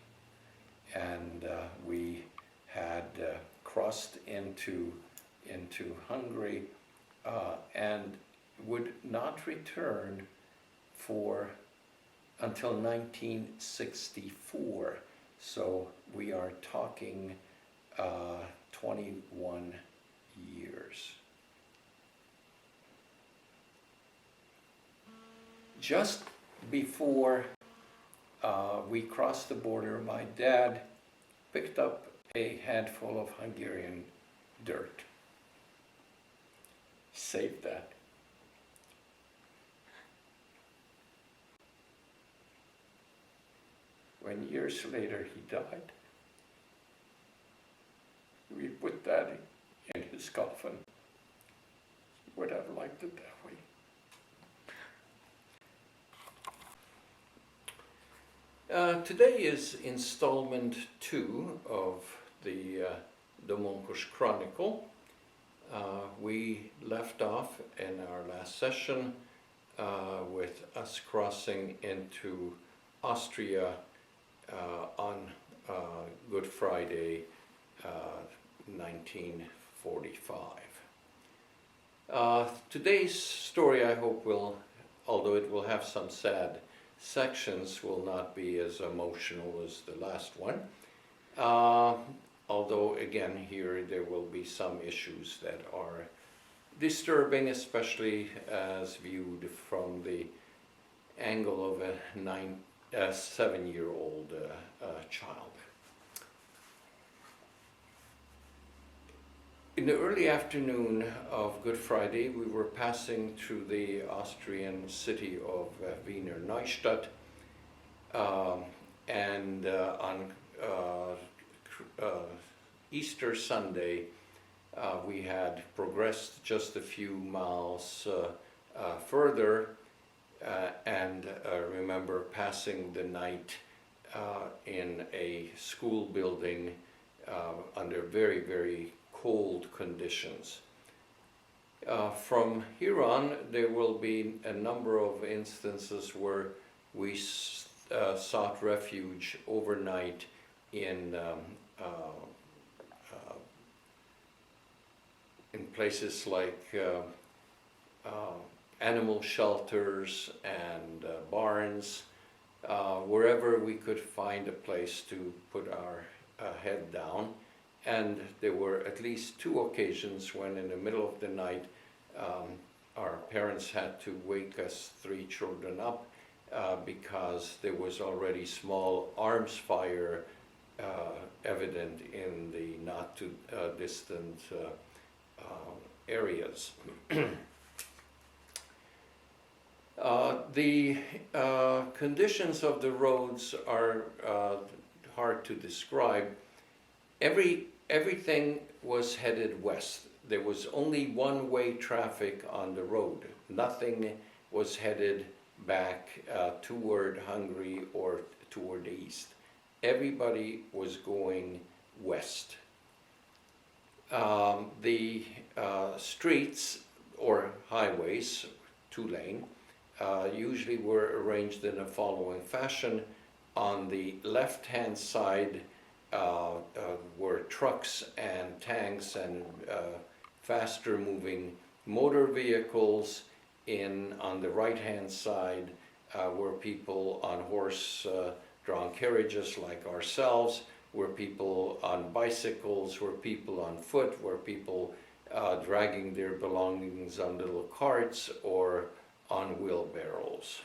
And we had crossed into Hungary and would not return until 1964. So we are talking 21 years. Just before we crossed the border, my dad picked up a handful of Hungarian dirt. Saved that. When years later he died, we put that in his coffin. He would have liked it that way. Today is installment 2 of the Domonkos Chronicle. We left off in our last session with us crossing into Austria on Good Friday, 1945. Today's story, I hope, although it will have some sad sections, will not be as emotional as the last one. Although, again, here there will be some issues that are disturbing, especially as viewed from the angle of a 7-year-old child. In the early afternoon of Good Friday, we were passing through the Austrian city of Wiener Neustadt, and on Easter Sunday, we had progressed just a few miles further, and remember passing the night in a school building under very, very cold conditions. From here on, there will be a number of instances where we sought refuge overnight in places like animal shelters and barns, wherever we could find a place to put our head down. And there were at least 2 occasions when in the middle of the night our parents had to wake us 3 children up because there was already small arms fire evident in the not too distant areas. The conditions of the roads are hard to describe. Everything was headed west. There was only one-way traffic on the road. Nothing was headed back toward Hungary or toward the east. Everybody was going west. The streets or highways, 2-lane, usually were arranged in the following fashion. On the left-hand side were trucks and tanks and faster moving motor vehicles. On the right-hand side were people on horse-drawn carriages like ourselves, were people on bicycles, were people on foot, were people dragging their belongings on little carts or on wheelbarrows.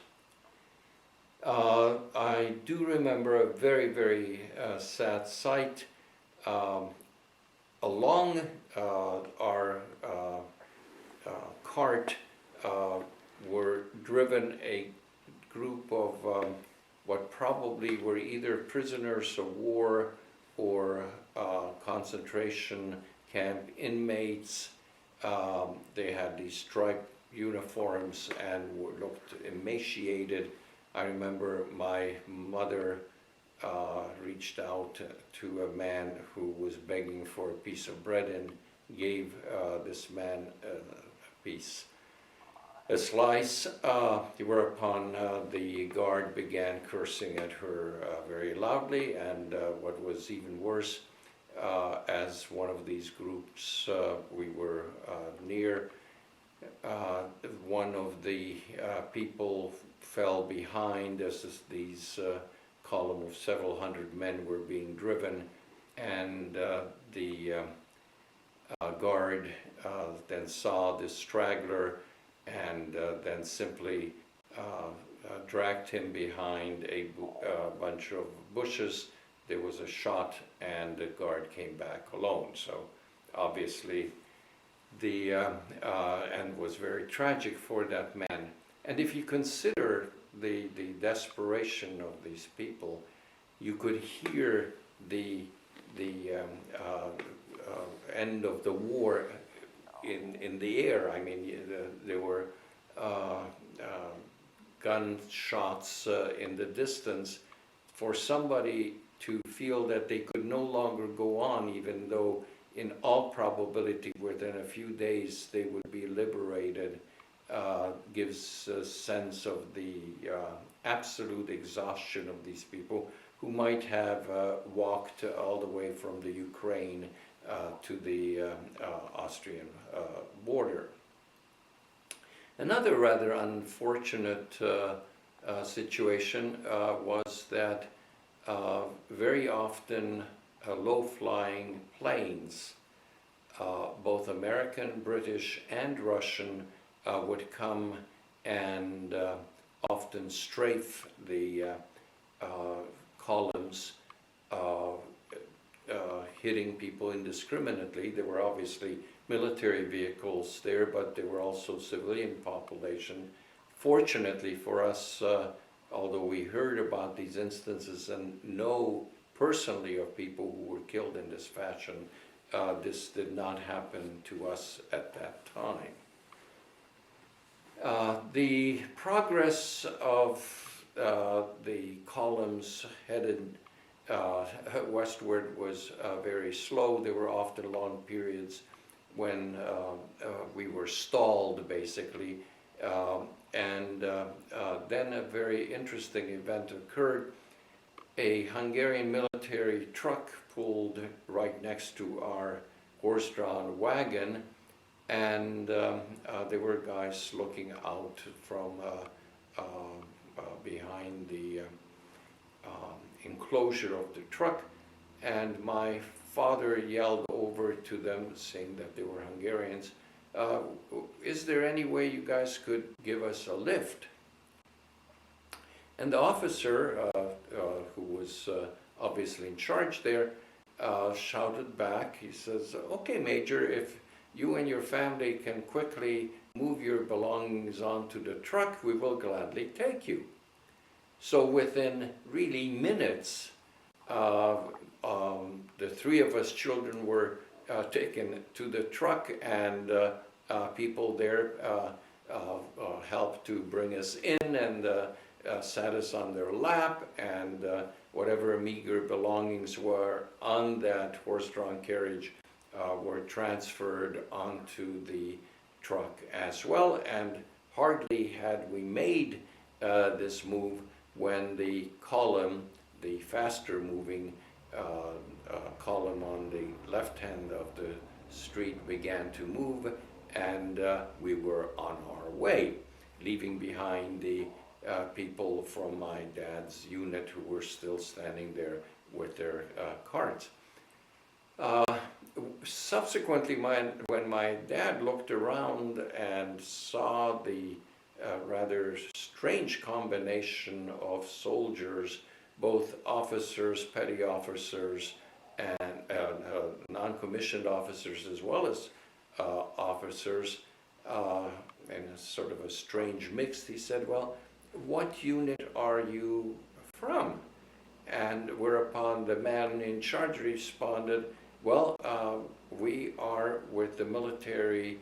I do remember a very, very sad sight. Along our cart were driven a group of what probably were either prisoners of war or concentration camp inmates. They had these striped uniforms and looked emaciated. I remember my mother reached out to a man who was begging for a piece of bread and gave this man a slice, whereupon the guard began cursing at her very loudly, and what was even worse, as one of these groups we were near, one of the people fell behind as these column of several hundred men were being driven, and the guard then saw this straggler and then simply dragged him behind a bunch of bushes. There was a shot and the guard came back alone. So obviously and was very tragic for that man. And if you consider the desperation of these people, you could hear the end of the war in the air. I mean, there were gunshots in the distance. For somebody to feel that they could no longer go on, even though in all probability within a few days they would be liberated, gives a sense of the absolute exhaustion of these people who might have walked all the way from the Ukraine to the Austrian border. Another rather unfortunate situation was that very often low-flying planes, both American, British, and Russian, would come and often strafe the columns, hitting people indiscriminately. There were obviously military vehicles there, but there were also civilian population. Fortunately for us, although we heard about these instances and know personally of people who were killed in this fashion, this did not happen to us at that time. The progress of the columns headed westward was very slow. There were often long periods when we were stalled, basically. Then a very interesting event occurred. A Hungarian military truck pulled right next to our horse-drawn wagon, and there were guys looking out from behind the enclosure of the truck, and my father yelled over to them, saying that they were Hungarians, is there any way you guys could give us a lift? And the officer, who was obviously in charge there, shouted back. He says, okay, Major, if you and your family can quickly move your belongings onto the truck, we will gladly take you. So within really minutes, the three of us children were taken to the truck, and people there helped to bring us in and sat us on their lap, and whatever meager belongings were on that horse-drawn carriage were transferred onto the truck as well. And hardly had we made this move when the column, the faster moving column on the left hand of the street, began to move, and we were on our way, leaving behind the people from my dad's unit who were still standing there with their carts. Subsequently, when my dad looked around and saw the rather strange combination of soldiers, both officers, petty officers, and non-commissioned officers, as well as officers, in a sort of a strange mix, he said, well, what unit are you from? And whereupon the man in charge responded, well, we are with the military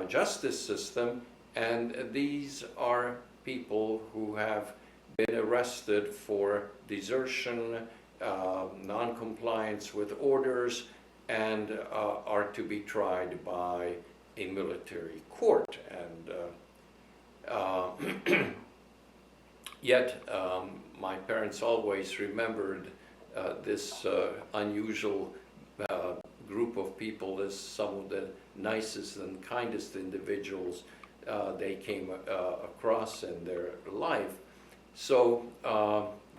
justice system, and these are people who have been arrested for desertion, non-compliance with orders, and are to be tried by a military court. And yet my parents always remembered this unusual group of people as some of the nicest and kindest individuals they came across in their life. So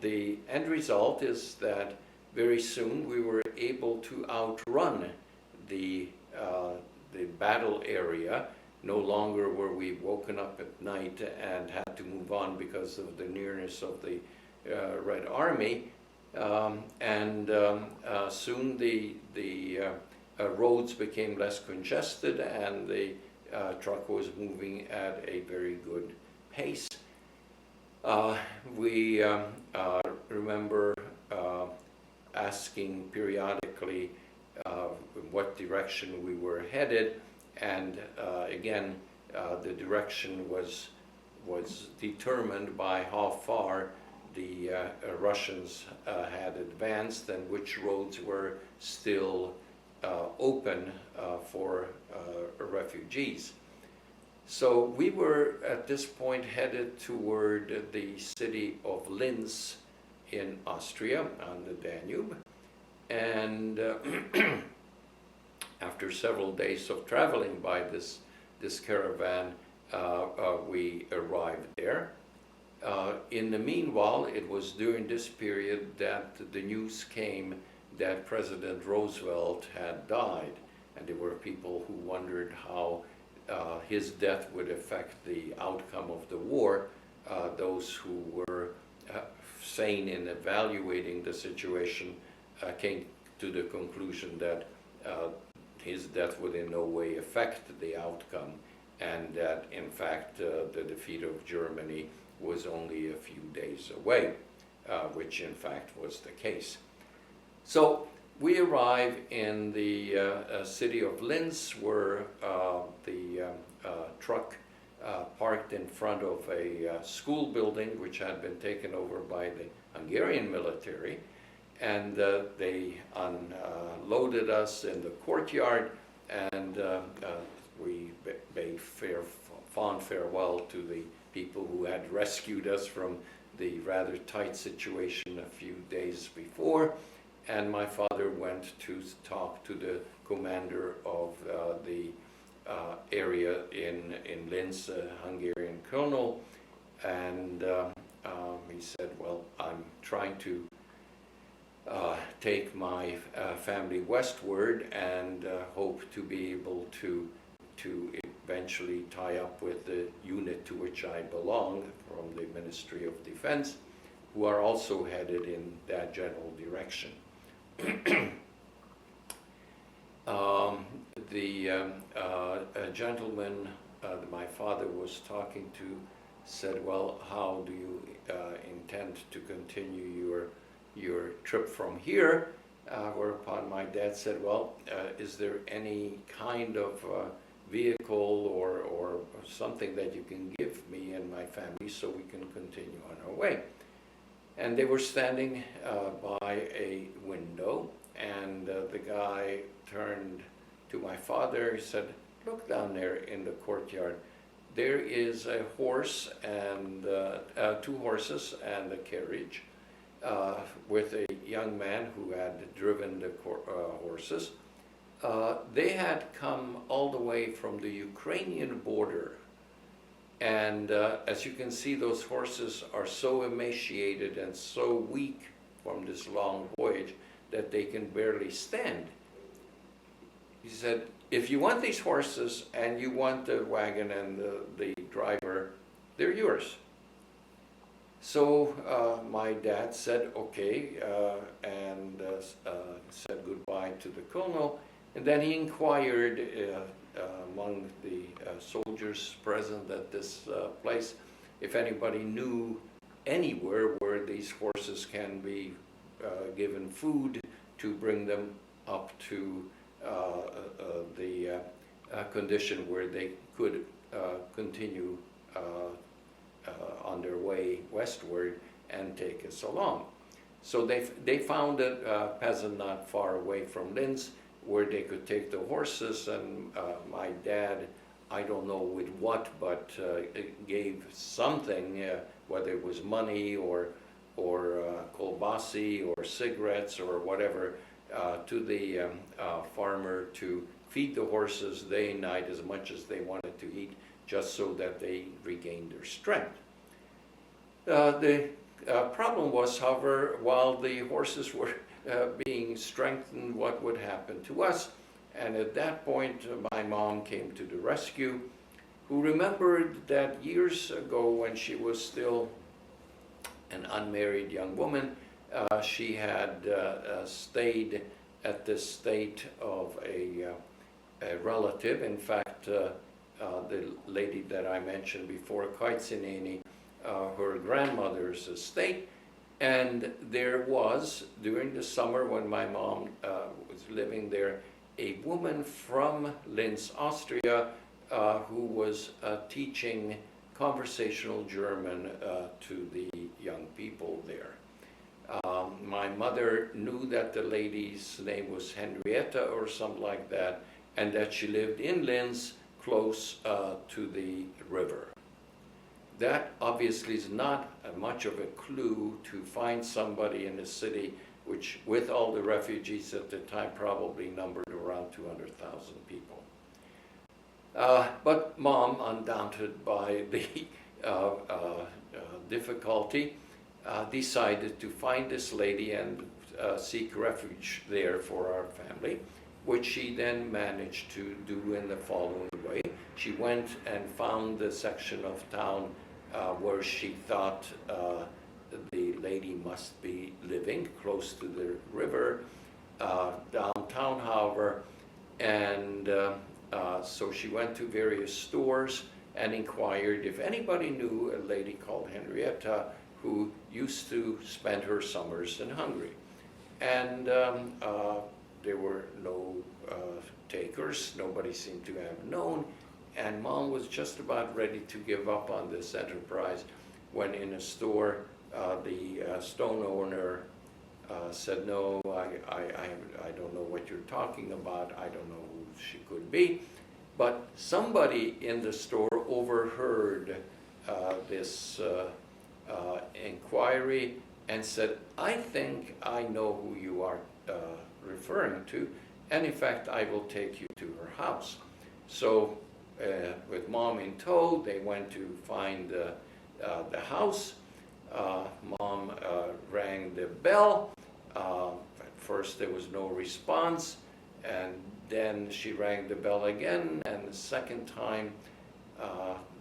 the end result is that very soon we were able to outrun the battle area. No longer were we woken up at night and had to move on because of the nearness of the Red Army. Soon the roads became less congested, and the truck was moving at a very good pace. We remember asking periodically what direction we were headed, and again, the direction was determined by how far the Russians had advanced and which roads were still open for refugees. So we were at this point headed toward the city of Linz in Austria on the Danube, and after several days of traveling by this caravan, we arrived there. In the meanwhile, it was during this period that the news came that President Roosevelt had died, and there were people who wondered how his death would affect the outcome of the war. Those who were sane in evaluating the situation came to the conclusion that his death would in no way affect the outcome, and that in fact the defeat of Germany was only a few days away, which in fact was the case. So we arrive in the city of Linz, where the truck parked in front of a school building which had been taken over by the Hungarian military, and they unloaded us in the courtyard, and we bade fond farewell to the people who had rescued us from the rather tight situation a few days before. And my father went to talk to the commander of the area in Linz, Hungarian colonel, and he said, well, I'm trying to take my family westward and hope to be able to eventually tie up with the unit to which I belong from the Ministry of Defense, who are also headed in that general direction. The gentleman that my father was talking to said, well, how do you intend to continue your trip from here? Whereupon my dad said, well, is there any kind of vehicle or something that you can give me and my family so we can continue on our way? And they were standing by a window, and the guy turned to my father. He said, look down there in the courtyard. There is a horse and 2 horses and a carriage with a young man who had driven the horses. They had come all the way from the Ukrainian border. And as you can see, those horses are so emaciated and so weak from this long voyage that they can barely stand. He said, if you want these horses and you want the wagon and the driver, they're yours. So my dad said, okay, and said goodbye to the colonel. And then he inquired among the soldiers present at this place if anybody knew anywhere where these horses can be given food to bring them up to the condition where they could continue on their way westward and take us along. So they found a peasant not far away from Linz where they could take the horses, and my dad, I don't know with what, but gave something, whether it was money or kolbasi or cigarettes or whatever, to the farmer to feed the horses day and night as much as they wanted to eat, just so that they regained their strength. The problem was, however, while the horses were being strengthened, what would happen to us? And at that point, my mom came to the rescue, who remembered that years ago, when she was still an unmarried young woman, she had stayed at the estate of a relative. In fact, the lady that I mentioned before, Kaitsineni, her grandmother's estate. And there was, during the summer when my mom was living there, a woman from Linz, Austria, who was teaching conversational German to the young people there. My mother knew that the lady's name was Henrietta or something like that, and that she lived in Linz, close to the river. That obviously is not much of a clue to find somebody in a city which, with all the refugees at the time, probably numbered around 200,000 people. But Mom, undaunted by the difficulty, decided to find this lady and seek refuge there for our family, which she then managed to do in the following way. She went and found the section of town where she thought the lady must be living, close to the river, downtown, however, and so she went to various stores and inquired if anybody knew a lady called Henrietta who used to spend her summers in Hungary. And there were no takers, nobody seemed to have known, and Mom was just about ready to give up on this enterprise when in a store the stone owner said, no, I don't know what you're talking about. I don't know who she could be. But somebody in the store overheard this inquiry and said, I think I know who you are referring to, and in fact, I will take you to her house. So with Mom in tow, they went to find the house. Mom rang the bell. At first there was no response, and then she rang the bell again, and the second time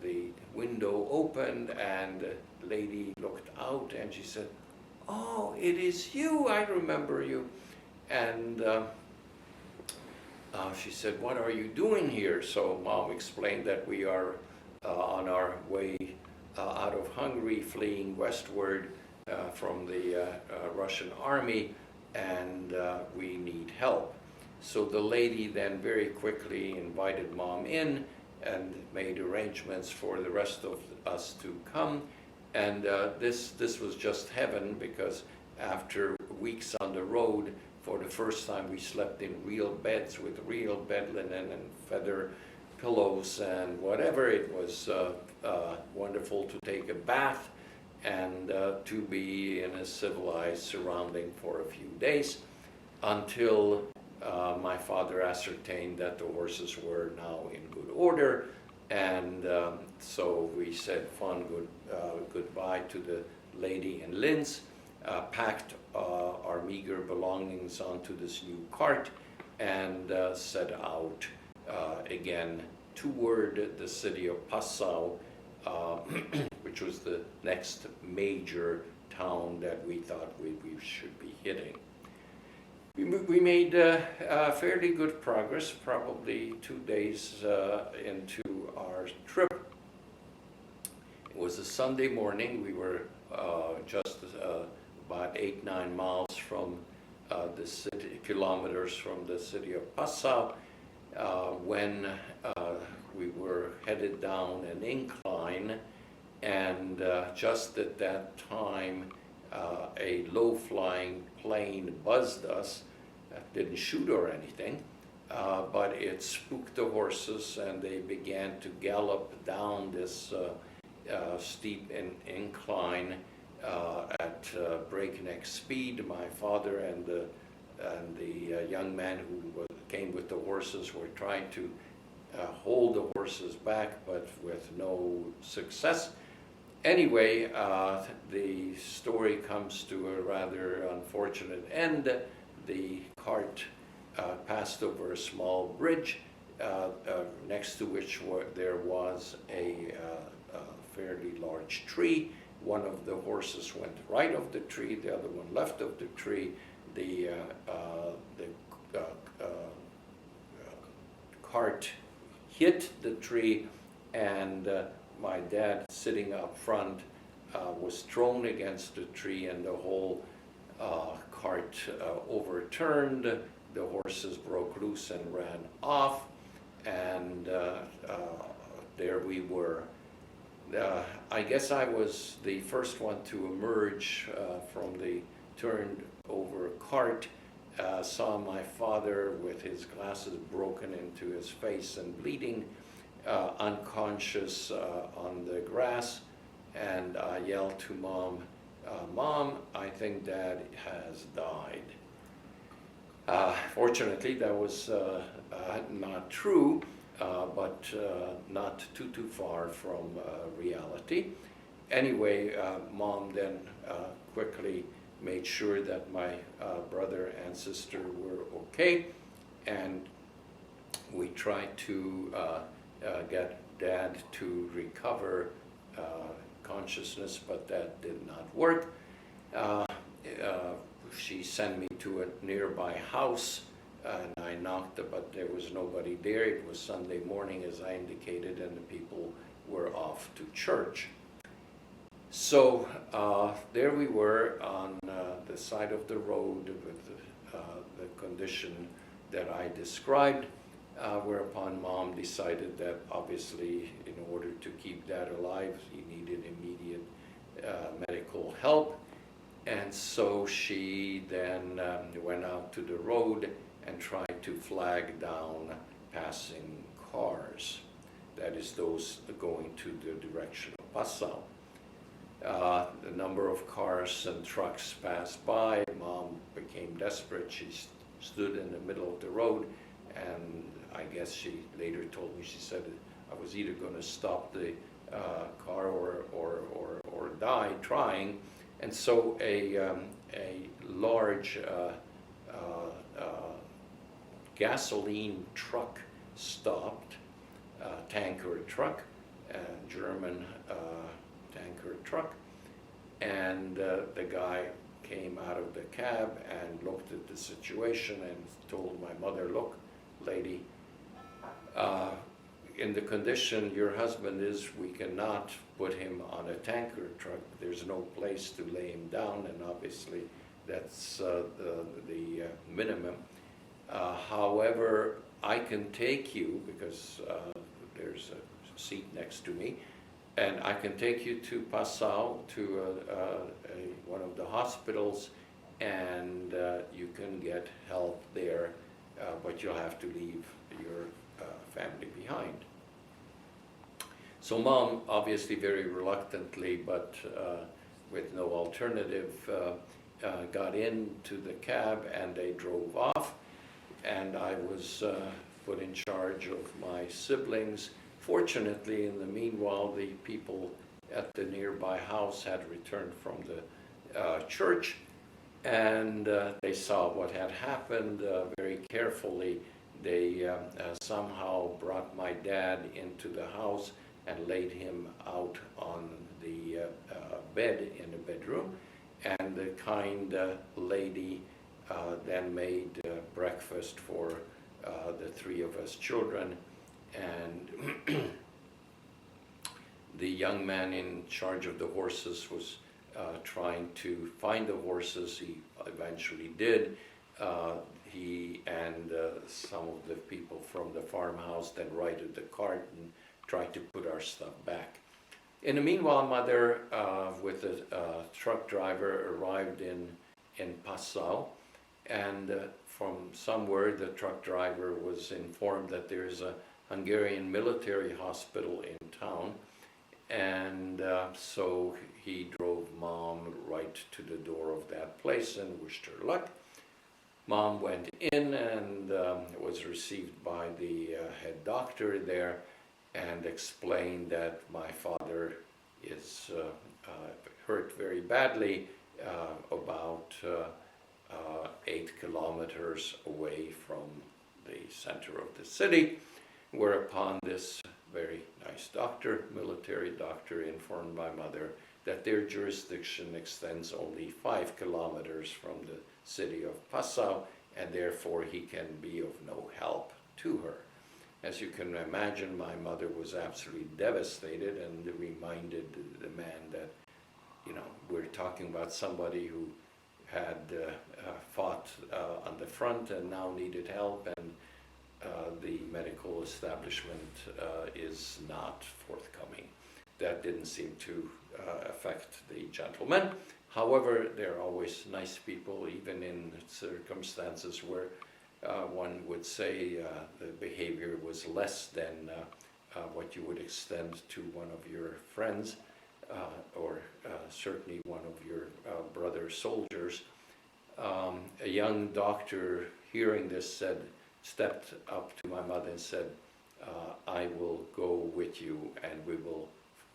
the window opened and the lady looked out and she said, oh, it is you, I remember you. And she said, what are you doing here? So Mom explained that we are on our way out of Hungary, fleeing westward from the Russian army, and we need help. So the lady then very quickly invited Mom in and made arrangements for the rest of us to come. And this was just heaven, because after weeks on the road, for the first time we slept in real beds with real bed linen and feather pillows and whatever. It was wonderful to take a bath and to be in a civilized surrounding for a few days, until my father ascertained that the horses were now in good order. And so we said goodbye to the lady in Linz, packed our meager belongings onto this new cart, and set out again toward the city of Passau, which was the next major town that we thought we should be hitting. We made fairly good progress, probably 2 days into our trip. It was a Sunday morning. We were just about 8-9 miles from the city, kilometers from the city of Passau, when we were headed down an incline, and just at that time a low-flying plane buzzed us. Didn't shoot or anything, but it spooked the horses, and they began to gallop down this steep incline at breakneck speed. My father and the young man who came with the horses were trying to hold the horses back, but with no success. Anyway, the story comes to a rather unfortunate end. The cart passed over a small bridge, next to which there was a fairly large tree. One of the horses went right of the tree, the other one left of the tree. The cart hit the tree, and my dad, sitting up front, was thrown against the tree, and the whole cart overturned. The horses broke loose and ran off, and there we were. I guess I was the first one to emerge from the turned over cart. Saw my father with his glasses broken into his face and bleeding, unconscious on the grass, and I yelled to Mom, Mom, I think Dad has died. Fortunately, that was not true, but not too far from reality. Anyway, Mom then quickly made sure that my brother and sister were okay, and we tried to get Dad to recover consciousness, but that did not work. She sent me to a nearby house, and I knocked, but there was nobody there. It was Sunday morning, as I indicated, and the people were off to church. So there we were on the side of the road with the condition that I described, whereupon Mom decided that obviously in order to keep Dad alive, he needed immediate medical help. And so she then went out to the road and tried to flag down passing cars. That is, those going to the direction of Passau. The number of cars and trucks passed by. Mom became desperate. She stood in the middle of the road, and I guess she later told me, she said, I was either going to stop the car or die trying. And so a large gasoline truck stopped, tanker truck, German tanker truck, and the guy came out of the cab and looked at the situation and told my mother, look, lady, in the condition your husband is, we cannot put him on a tanker truck. There's no place to lay him down, and obviously that's the minimum. However, I can take you, because there's a seat next to me, and I can take you to Passau, to one of the hospitals, and you can get help there, but you'll have to leave your family behind. So Mom, obviously very reluctantly, but with no alternative, got into the cab and they drove off, and I was put in charge of my siblings. Fortunately, in the meanwhile, the people at the nearby house had returned from the church, and they saw what had happened. Very carefully, they somehow brought my dad into the house and laid him out on the bed in the bedroom, and the kind lady then made breakfast for the three of us children, and the young man in charge of the horses was trying to find the horses. He eventually did. He and some of the people from the farmhouse then righted the cart and tried to put our stuff back. In the meanwhile, Mother, with a truck driver, arrived in Passau, and from somewhere the truck driver was informed that there's a Hungarian military hospital in town, and so he drove Mom right to the door of that place and wished her luck. Mom went in and was received by the head doctor there, and explained that my father is hurt very badly, about 8 kilometers away from the center of the city, whereupon this very nice doctor, military doctor, informed my mother that their jurisdiction extends only 5 kilometers from the city of Passau, and therefore he can be of no help to her. As you can imagine, my mother was absolutely devastated and reminded the man that, you know, we're talking about somebody who had fought on the front and now needed help, and the medical establishment is not forthcoming. That didn't seem to affect the gentleman. However, they're always nice people, even in circumstances where one would say the behavior was less than what you would extend to one of your friends, or certainly one of your brother soldiers. A young doctor, hearing this, stepped up to my mother and said, I will go with you and we will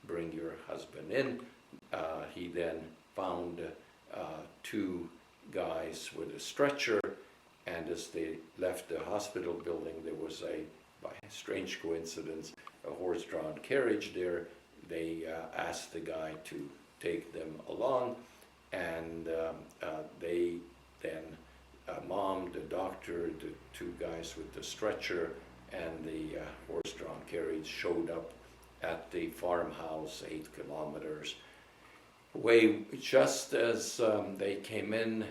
bring your husband in. He then found 2 guys with a stretcher, and as they left the hospital building, there was by a strange coincidence, a horse-drawn carriage there. They asked the guy to take them along, and they then, Mom, the doctor, the 2 guys with the stretcher, and the horse-drawn carriage showed up at the farmhouse 8 kilometers away. Just as they came in,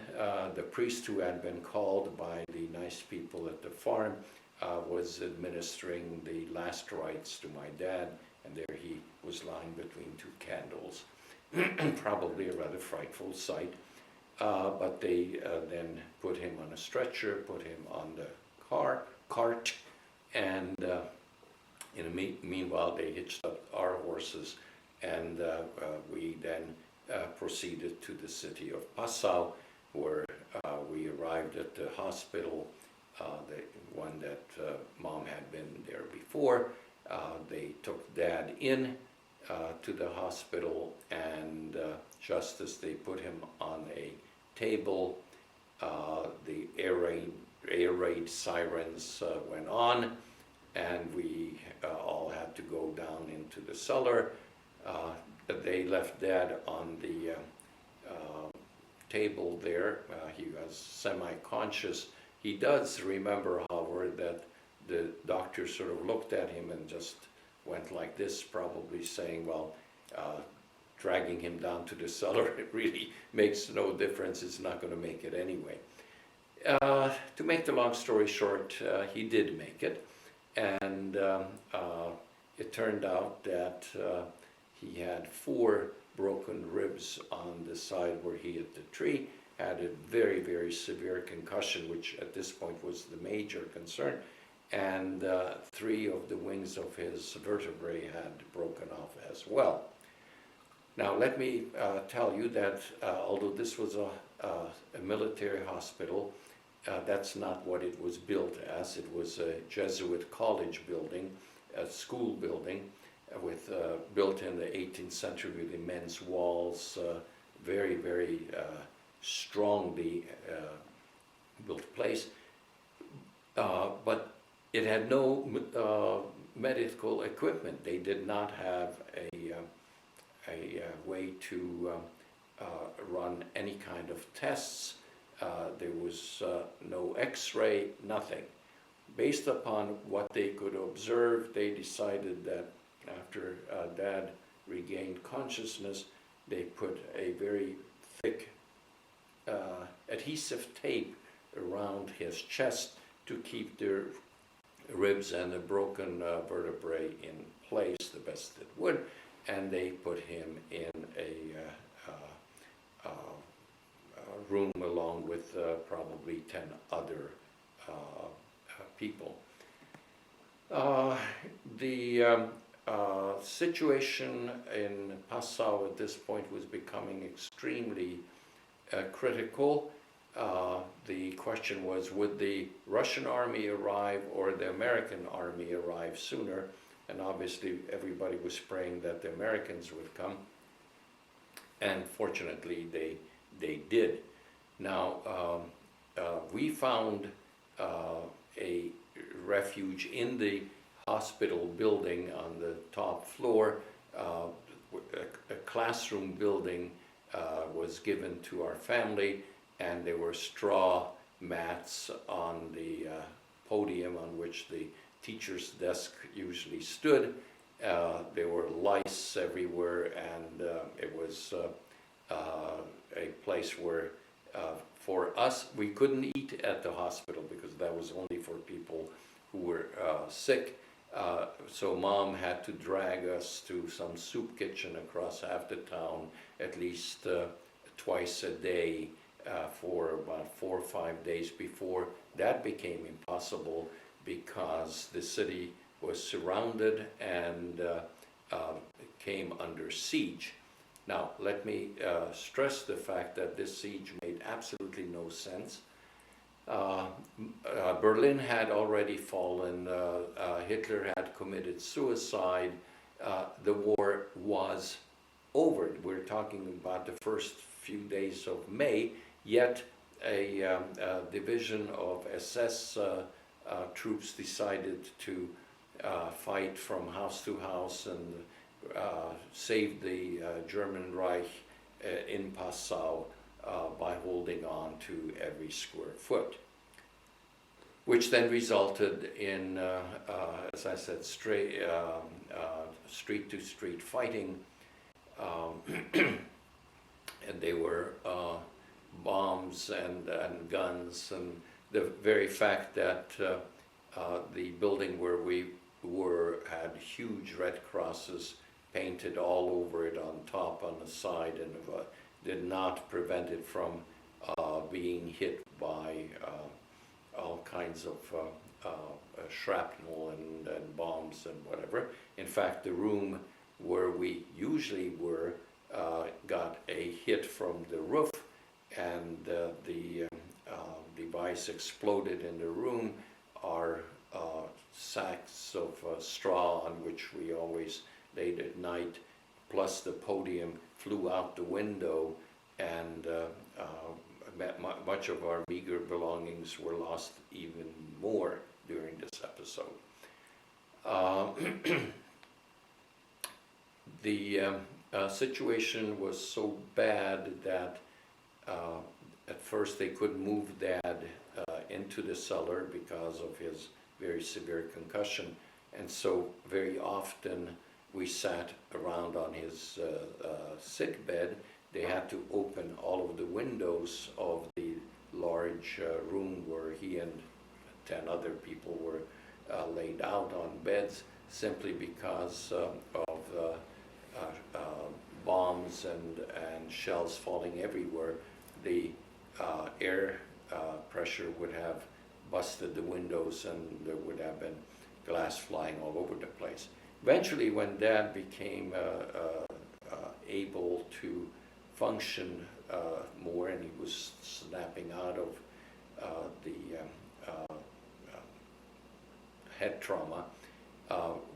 the priest who had been called by the nice people at the farm was administering the last rites to my dad, and there he was lying between two candles. Probably a rather frightful sight. But they then put him on a stretcher, put him on the cart, and meanwhile they hitched up our horses, and we then proceeded to the city of Passau, where we arrived at the hospital, the one that Mom had been there before. They took Dad in to the hospital, and just as they put him on a table, the air raid sirens went on, and we all had to go down into the cellar. They left Dad on the table there. He was semi-conscious. He does remember, however, that the doctor sort of looked at him and just went like this, probably saying, well, dragging him down to the cellar, it really makes no difference, it's not going to make it anyway. To make the long story short, he did make it, and it turned out that he had 4 broken ribs on the side where he hit the tree, had a very, very severe concussion, which at this point was the major concern, and 3 of the wings of his vertebrae had broken off as well. Now let me tell you that although this was a military hospital, that's not what it was built as. It was a Jesuit college building, a school building, with built in the 18th century with immense walls, very, very strongly built place. But it had no medical equipment. They did not have a way to run any kind of tests. There was no x-ray, nothing. Based upon what they could observe, they decided that after Dad regained consciousness, they put a very thick adhesive tape around his chest to keep the ribs and the broken vertebrae in place the best it would, and they put him in a room along with probably 10 other people. The situation in Passau at this point was becoming extremely critical. The question was, would the Russian army arrive or the American army arrive sooner? And obviously everybody was praying that the Americans would come, and fortunately they did. Now we found a refuge in the hospital building on the top floor. A classroom building was given to our family, and there were straw mats on the podium on which the teacher's desk usually stood. There were lice everywhere, and it was a place where for us, we couldn't eat at the hospital because that was only for people who were sick. So Mom had to drag us to some soup kitchen across half the town at least twice a day for about 4 or 5 days before that became impossible, because the city was surrounded and came under siege. Now, let me stress the fact that this siege made absolutely no sense. Berlin had already fallen, Hitler had committed suicide, the war was over. We're talking about the first few days of May, yet a division of SS troops decided to fight from house to house and saved the German Reich in Passau by holding on to every square foot, which then resulted in, as I said, street-to-street fighting, and they were bombs and guns, and the very fact that the building where we were had huge red crosses painted all over it, on top, on the side, and did not prevent it from being hit by all kinds of shrapnel and bombs and whatever. In fact, the room where we usually were got a hit from the roof, and the device exploded in the room. Our sacks of straw on which we always laid at night, plus the podium, flew out the window, and much of our meager belongings were lost even more during this episode. The situation was so bad that at first they couldn't move Dad into the cellar because of his very severe concussion, and so very often we sat around on his sick bed. They had to open all of the windows of the large room where he and 10 other people were laid out on beds, simply because of bombs and shells falling everywhere. The air pressure would have busted the windows, and there would have been glass flying all over the place. Eventually, when Dad became able to function more, and he was snapping out of the head trauma,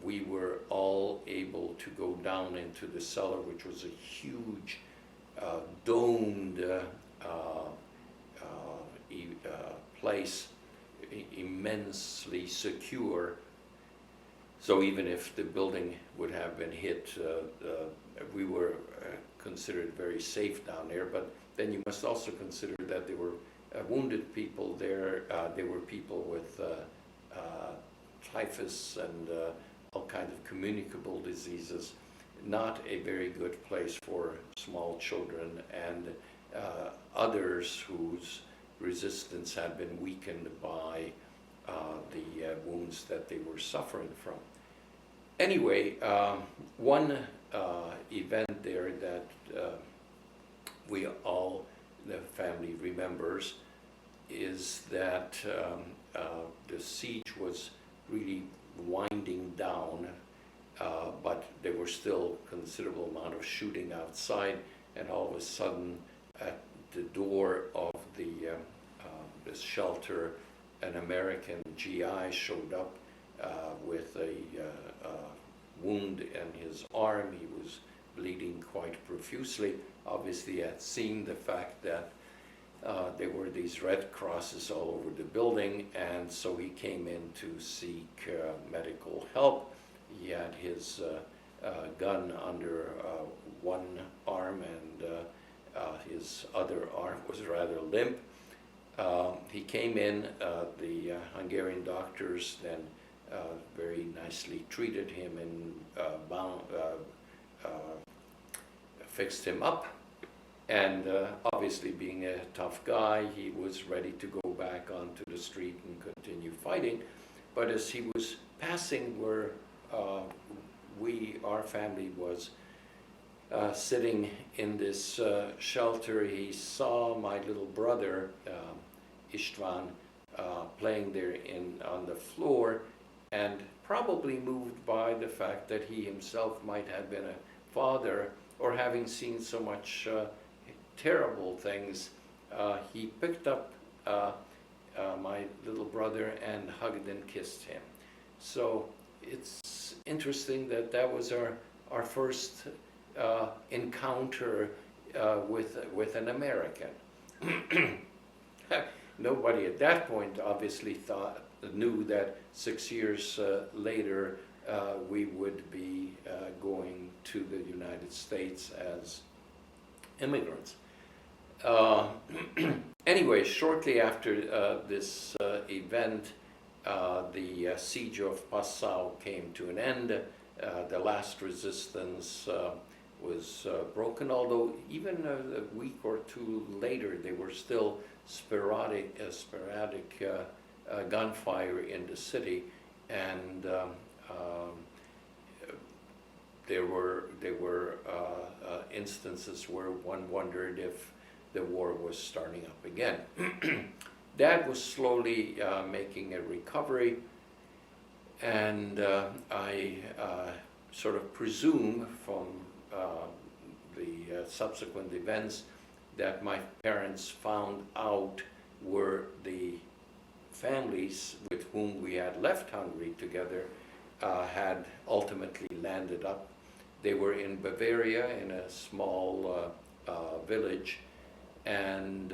we were all able to go down into the cellar, which was a huge domed place, immensely secure. So even if the building would have been hit, we were considered very safe down there. But then you must also consider that there were wounded people there. There were people with typhus and all kinds of communicable diseases. Not a very good place for small children and others whose resistance had been weakened by the wounds that they were suffering from. Anyway, one event there that we all, the family, remembers is that the siege was really winding down, but there was still considerable amount of shooting outside, and all of a sudden at the door of this shelter, an American GI showed up with a wound in his arm. He was bleeding quite profusely. Obviously, he had seen the fact that there were these red crosses all over the building, and so he came in to seek medical help. He had his gun under one arm, and his other arm was rather limp. He came in, the Hungarian doctors then very nicely treated him and fixed him up. And obviously, being a tough guy, he was ready to go back onto the street and continue fighting. But as he was passing where our family was sitting in this shelter, he saw my little brother, István, playing there on the floor, and probably moved by the fact that he himself might have been a father, or having seen so much terrible things, he picked up my little brother and hugged and kissed him. So it's interesting that that was our first encounter with an American. Nobody at that point obviously knew that 6 years later we would be going to the United States as immigrants. Anyway, shortly after this event, the siege of Passau came to an end. The last resistance was broken, although even a week or two later there were still sporadic gunfire in the city, and there were instances where one wondered if the war was starting up again. Dad was slowly making a recovery, and I sort of presume from the subsequent events that my parents found out were the families with whom we had left Hungary together had ultimately landed up. They were in Bavaria in a small village, and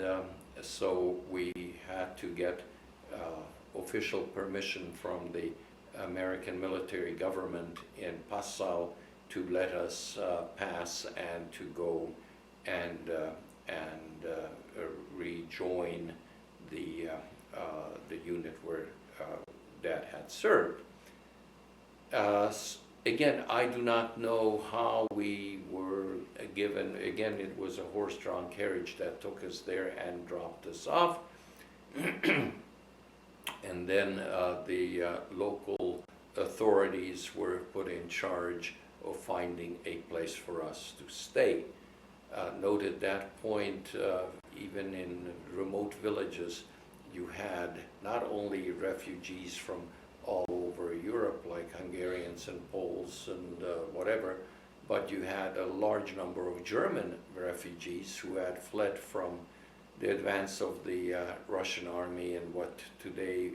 so we had to get official permission from the American military government in Passau to let us pass and to go and rejoin the unit where Dad had served. Again, I do not know how we were given. Again, it was a horse-drawn carriage that took us there and dropped us off. And then the local authorities were put in charge of finding a place for us to stay. Note at that point, even in remote villages, you had not only refugees from all over Europe, like Hungarians and Poles and whatever, but you had a large number of German refugees who had fled from the advance of the Russian army in what today,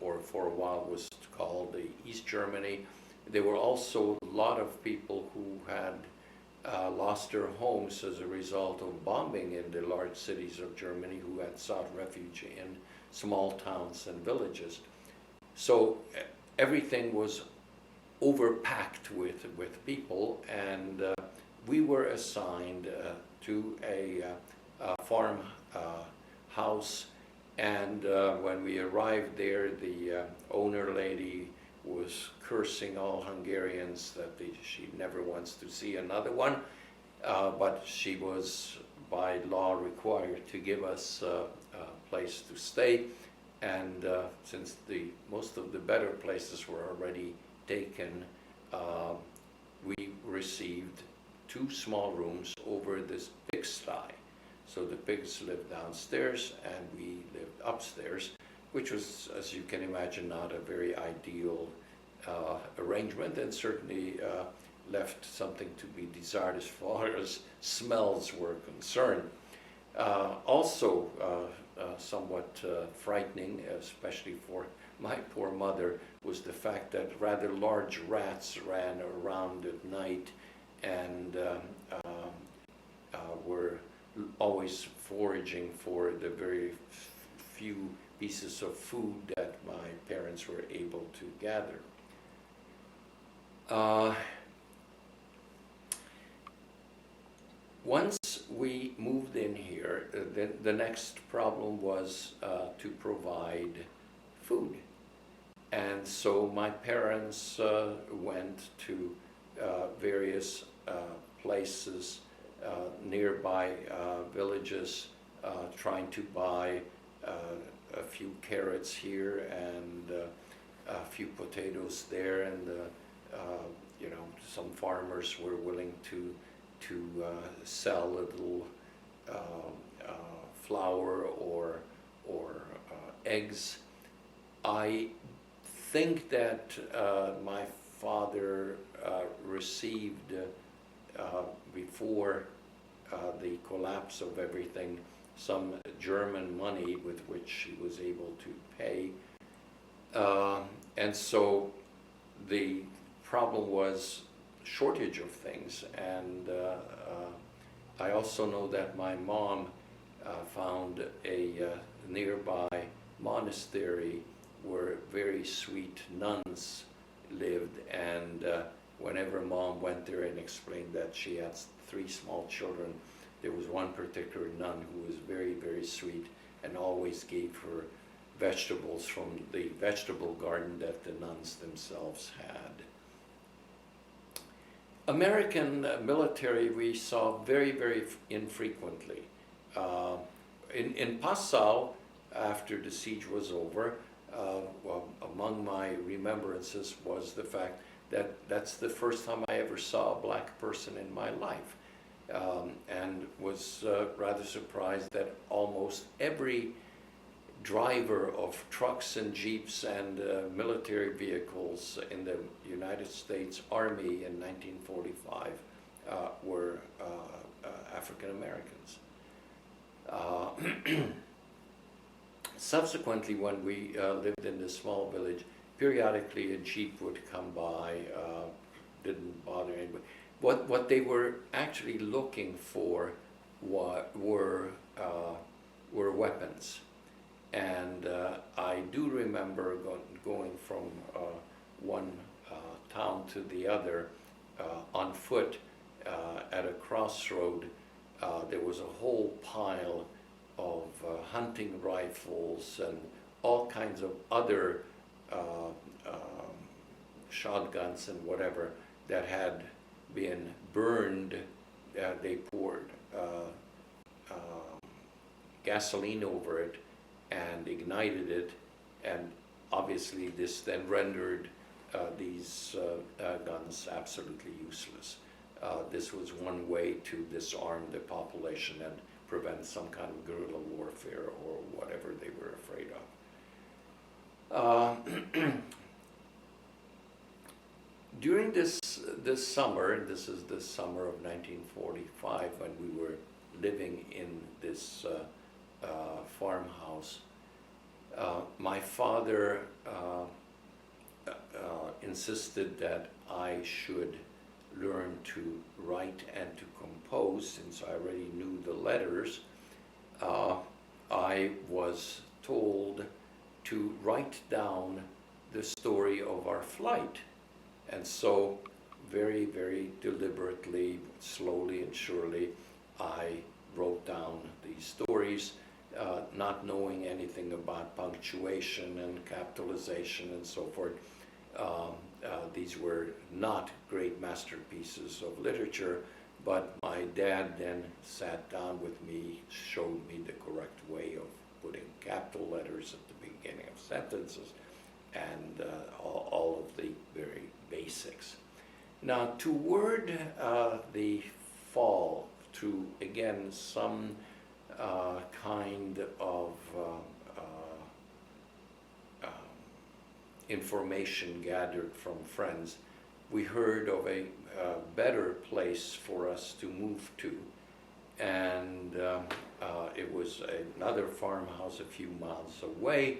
or for a while, was called the East Germany. There were also a lot of people who had lost their homes as a result of bombing in the large cities of Germany, who had sought refuge in small towns and villages. So everything was overpacked with people, and we were assigned to a farm house, and when we arrived there, the owner lady was cursing all Hungarians that she never wants to see another one, but she was by law required to give us a place to stay. And since most of the better places were already taken, we received 2 small rooms over this pigsty. So the pigs lived downstairs and we lived upstairs, which was, as you can imagine, not a very ideal arrangement, and certainly left something to be desired as far as smells were concerned. Also, somewhat frightening, especially for my poor mother, was the fact that rather large rats ran around at night and were always foraging for the very few pieces of food that my parents were able to gather. Once we moved in here, the next problem was to provide food. And so my parents went to various places, nearby villages, trying to buy a few carrots here and a few potatoes there, and you know, some farmers were willing to sell a little flour or eggs. I think that my father received before the collapse of everything some German money with which he was able to pay, and so the problem was shortage of things. And I also know that my mom found a nearby monastery where very sweet nuns lived, and whenever Mom went there and explained that she had 3 small children, there was one particular nun who was very, very sweet and always gave her vegetables from the vegetable garden that the nuns themselves had. American military we saw very, very infrequently. In Passau, after the siege was over, well, among my remembrances was the fact that that's the first time I ever saw a black person in my life, and was rather surprised that almost every driver of trucks and jeeps and military vehicles in the United States Army in 1945 were African Americans. Subsequently, when we lived in this small village, periodically a jeep would come by, didn't bother anybody. What they were actually looking for were weapons. And I do remember going from one town to the other on foot at a crossroad. There was a whole pile of hunting rifles and all kinds of other shotguns and whatever that had been burned. They poured gasoline over it and ignited it, and obviously this then rendered these guns absolutely useless. This was one way to disarm the population and prevent some kind of guerrilla warfare or whatever they were afraid of. During this summer, this is the summer of 1945, when we were living in this farmhouse, my father insisted that I should learn to write and to compose. Since I already knew the letters, I was told to write down the story of our flight. And so very, very deliberately, slowly and surely, I wrote down these stories, not knowing anything about punctuation and capitalization and so forth. These were not great masterpieces of literature, but my dad then sat down with me, showed me the correct way of putting capital letters at the beginning of sentences, and all of the very basics. Now, toward the fall, through again some kind of information gathered from friends, we heard of a better place for us to move to, and it was another farmhouse a few miles away,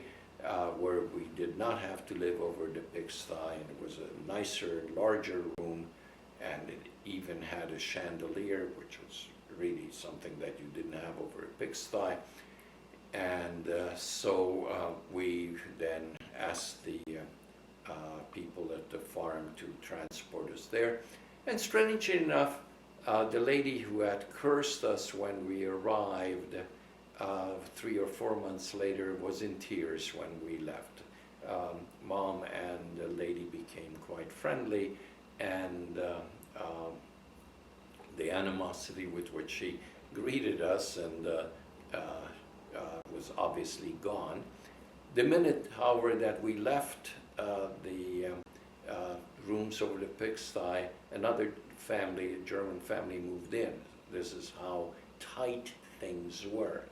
where we did not have to live over the pigsty, and it was a nicer, larger room, and it even had a chandelier, which was really something that you didn't have over a pigsty. And so we then asked the people at the farm to transport us there. And strangely enough, the lady who had cursed us when we arrived 3 or 4 months later was in tears when we left. Mom and the lady became quite friendly, and the animosity with which she greeted us and was obviously gone. The minute, however, that we left the rooms over the pigsty, another family, a German family, moved in. This is how tight things were.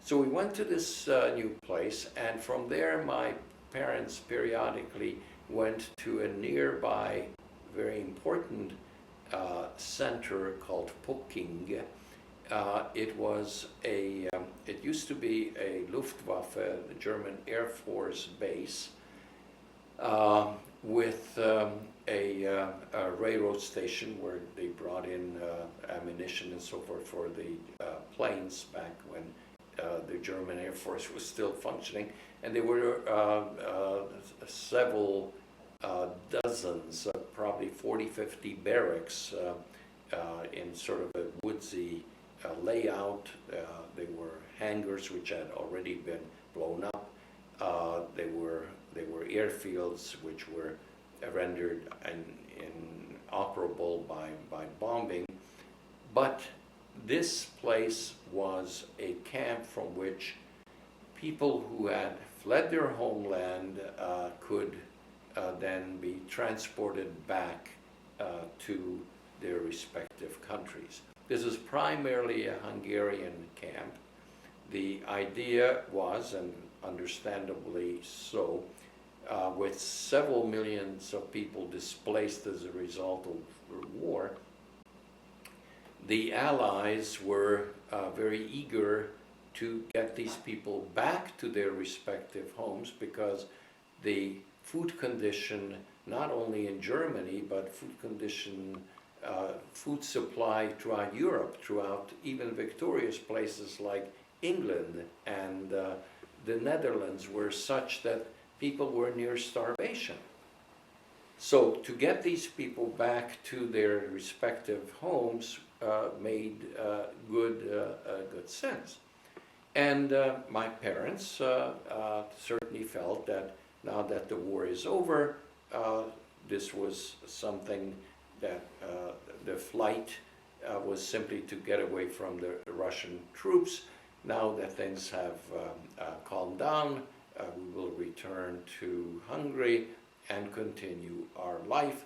So we went to this new place, and from there my parents periodically went to a nearby, very important center called Pucking. It was it used to be a Luftwaffe, the German Air Force base, with a railroad station where they brought in ammunition and so forth for the planes back when the German Air Force was still functioning. And there were several dozens, probably 40, 50 barracks in sort of a woodsy layout. They were hangars which had already been blown up. They were airfields which were rendered inoperable by bombing. But this place was a camp from which people who had fled their homeland could then be transported back to their respective countries. This is primarily a Hungarian camp. The idea was, and understandably so, with several millions of people displaced as a result of the war, the Allies were very eager to get these people back to their respective homes, because the food condition, not only in Germany, but food supply throughout Europe, throughout even victorious places like England and the Netherlands, were such that people were near starvation. So to get these people back to their respective homes made good sense. And my parents certainly felt that now that the war is over, this was something that the flight was simply to get away from the Russian troops. Now that things have calmed down, we will return to Hungary and continue our life.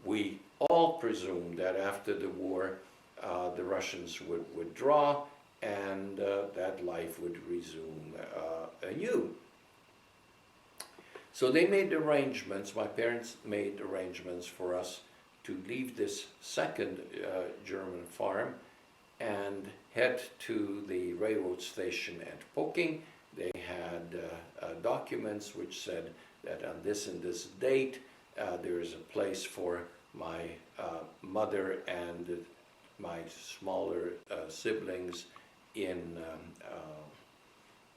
We all presumed that after the war, the Russians would withdraw and that life would resume anew. So they made arrangements, my parents made arrangements for us to leave this second German farm and head to the railroad station at Poking. They had documents which said that on this and this date there is a place for my mother and my smaller siblings in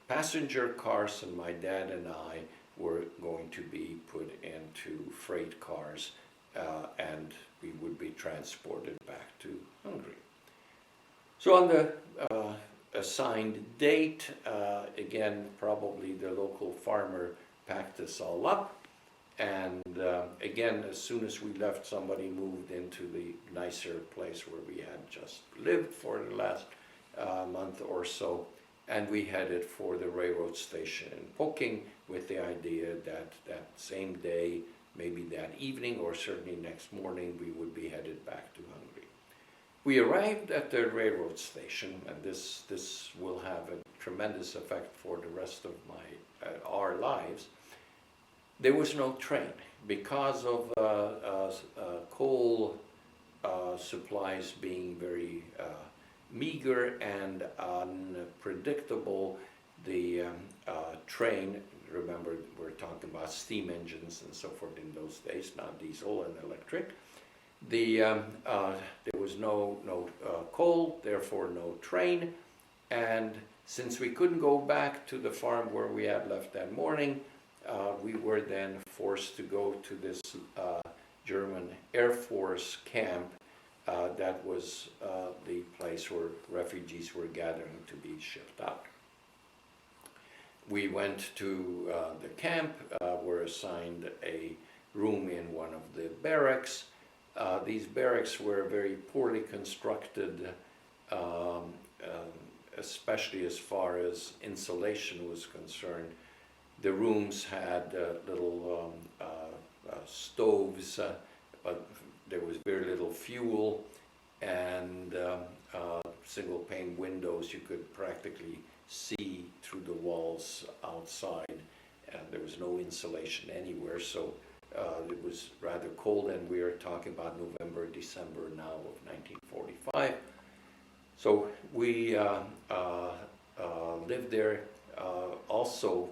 passenger cars, and my dad and I were going to be put into freight cars and we would be transported back to Hungary. So on the assigned date, again, probably the local farmer packed us all up, and again, as soon as we left, somebody moved into the nicer place where we had just lived for the last month or so, and we headed for the railroad station in Poking with the idea that that same day, maybe that evening or certainly next morning, we would be headed back to Hungary. We arrived at the railroad station, and this will have a tremendous effect for the rest of our lives. There was no train because of coal supplies being very meager and unpredictable. The train, remember we're talking about steam engines and so forth in those days, not diesel and electric. There was no coal, therefore no train, and since we couldn't go back to the farm where we had left that morning, we were then forced to go to this German Air Force camp that was the place where refugees were gathering to be shipped out. We went to the camp, were assigned a room in one of the barracks. These barracks were very poorly constructed, especially as far as insulation was concerned. The rooms had little stoves, but there was very little fuel, and single pane windows. You could practically see through the walls outside. There was no insulation anywhere, so it was rather cold, and we are talking about November, December now of 1945. So we lived there. Also,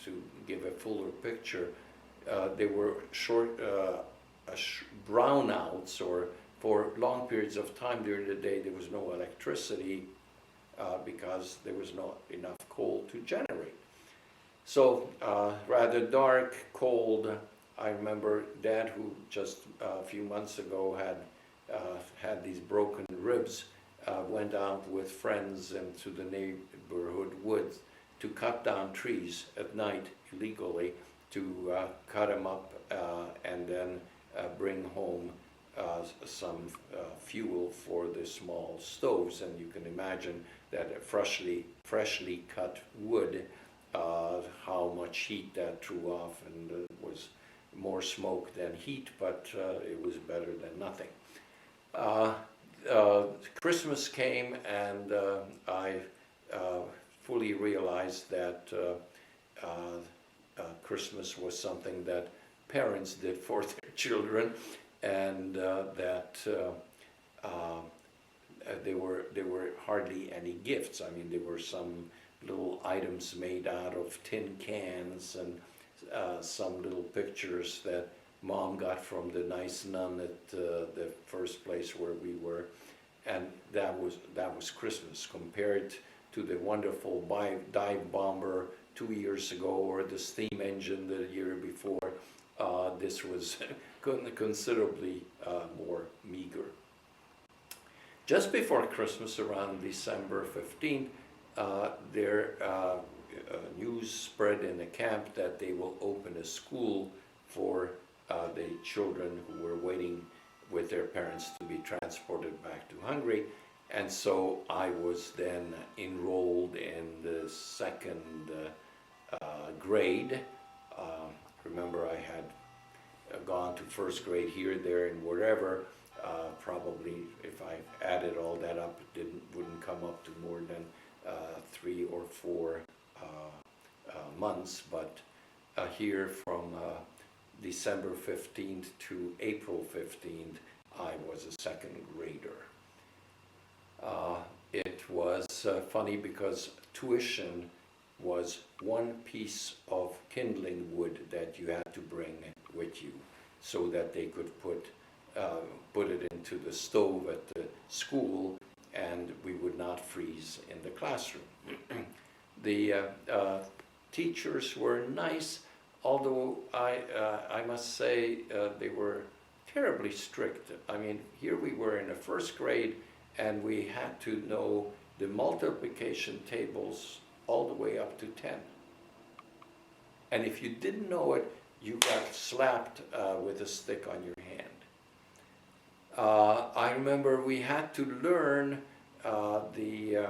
to give a fuller picture, there were short brownouts, or for long periods of time during the day there was no electricity because there was not enough coal to generate. So rather dark, cold. I remember Dad, who just a few months ago had these broken ribs, went out with friends into the neighborhood woods to cut down trees at night illegally, to cut them up and then bring home some fuel for the small stoves, and you can imagine that a freshly cut wood, how much heat that threw off, and it was more smoke than heat, but it was better than nothing. Christmas came, and I fully realized that Christmas was something that parents did for their children, and that there were hardly any gifts. I mean, there were some little items made out of tin cans, and some little pictures that Mom got from the nice nun at the first place where we were, and that was Christmas compared to the wonderful dive bomber 2 years ago, or the steam engine the year before. This was considerably more meager. Just before Christmas, around December 15th, news spread in the camp that they will open a school for the children who were waiting with their parents to be transported back to Hungary. And so I was then enrolled in the second grade. Remember, I had gone to first grade here, there, and wherever. Probably, if I added all that up, it wouldn't come up to more than 3 or 4 months. But here from December 15th to April 15th, I was a second grader. It was funny because tuition was one piece of kindling wood that you had to bring with you so that they could put it into the stove at the school, and we would not freeze in the classroom. The teachers were nice, although I must say they were terribly strict. I mean, here we were in the first grade, and we had to know the multiplication tables all the way up to 10. And if you didn't know it, you got slapped with a stick on your hand. I remember we had to learn the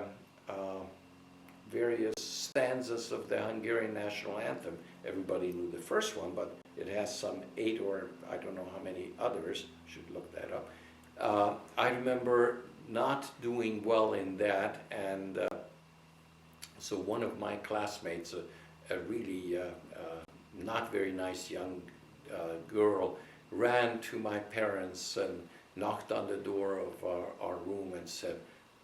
various stanzas of the Hungarian national anthem. Everybody knew the first one, but it has some 8 or I don't know how many others. Should look that up. I remember not doing well in that, and so one of my classmates, a really not very nice young girl, ran to my parents and knocked on the door of our room and said,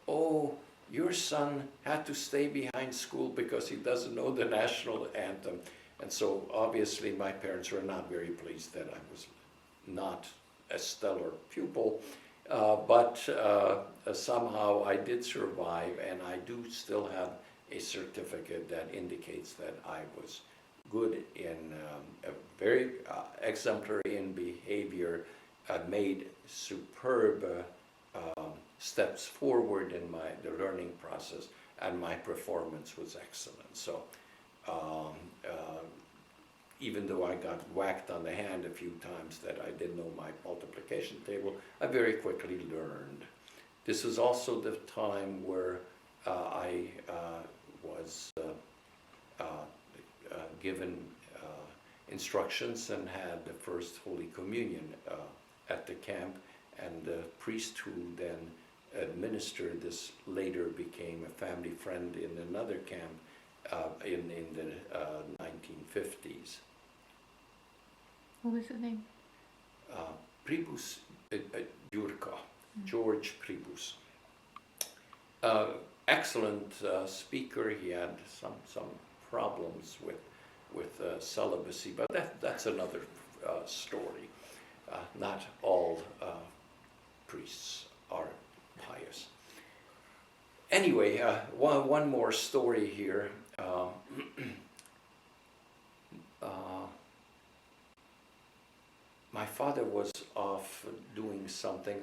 "Oh, your son had to stay behind school because he doesn't know the national anthem." And so obviously my parents were not very pleased that I was not a stellar pupil, but somehow I did survive, and I do still have a certificate that indicates that I was good in very exemplary in behavior, made superb steps forward in the learning process, and my performance was excellent. So even though I got whacked on the hand a few times that I didn't know my multiplication table, I very quickly learned. This was also the time where I was given instructions and had the first Holy Communion at the camp, and the priest who then administered this later became a family friend in another camp in the 1950s. What was his name? Pribus Jurka, George Pribus. Excellent speaker. He had some problems with celibacy, but that's another story. Not all priests are pious. Anyway, one more story here. My father was off doing something,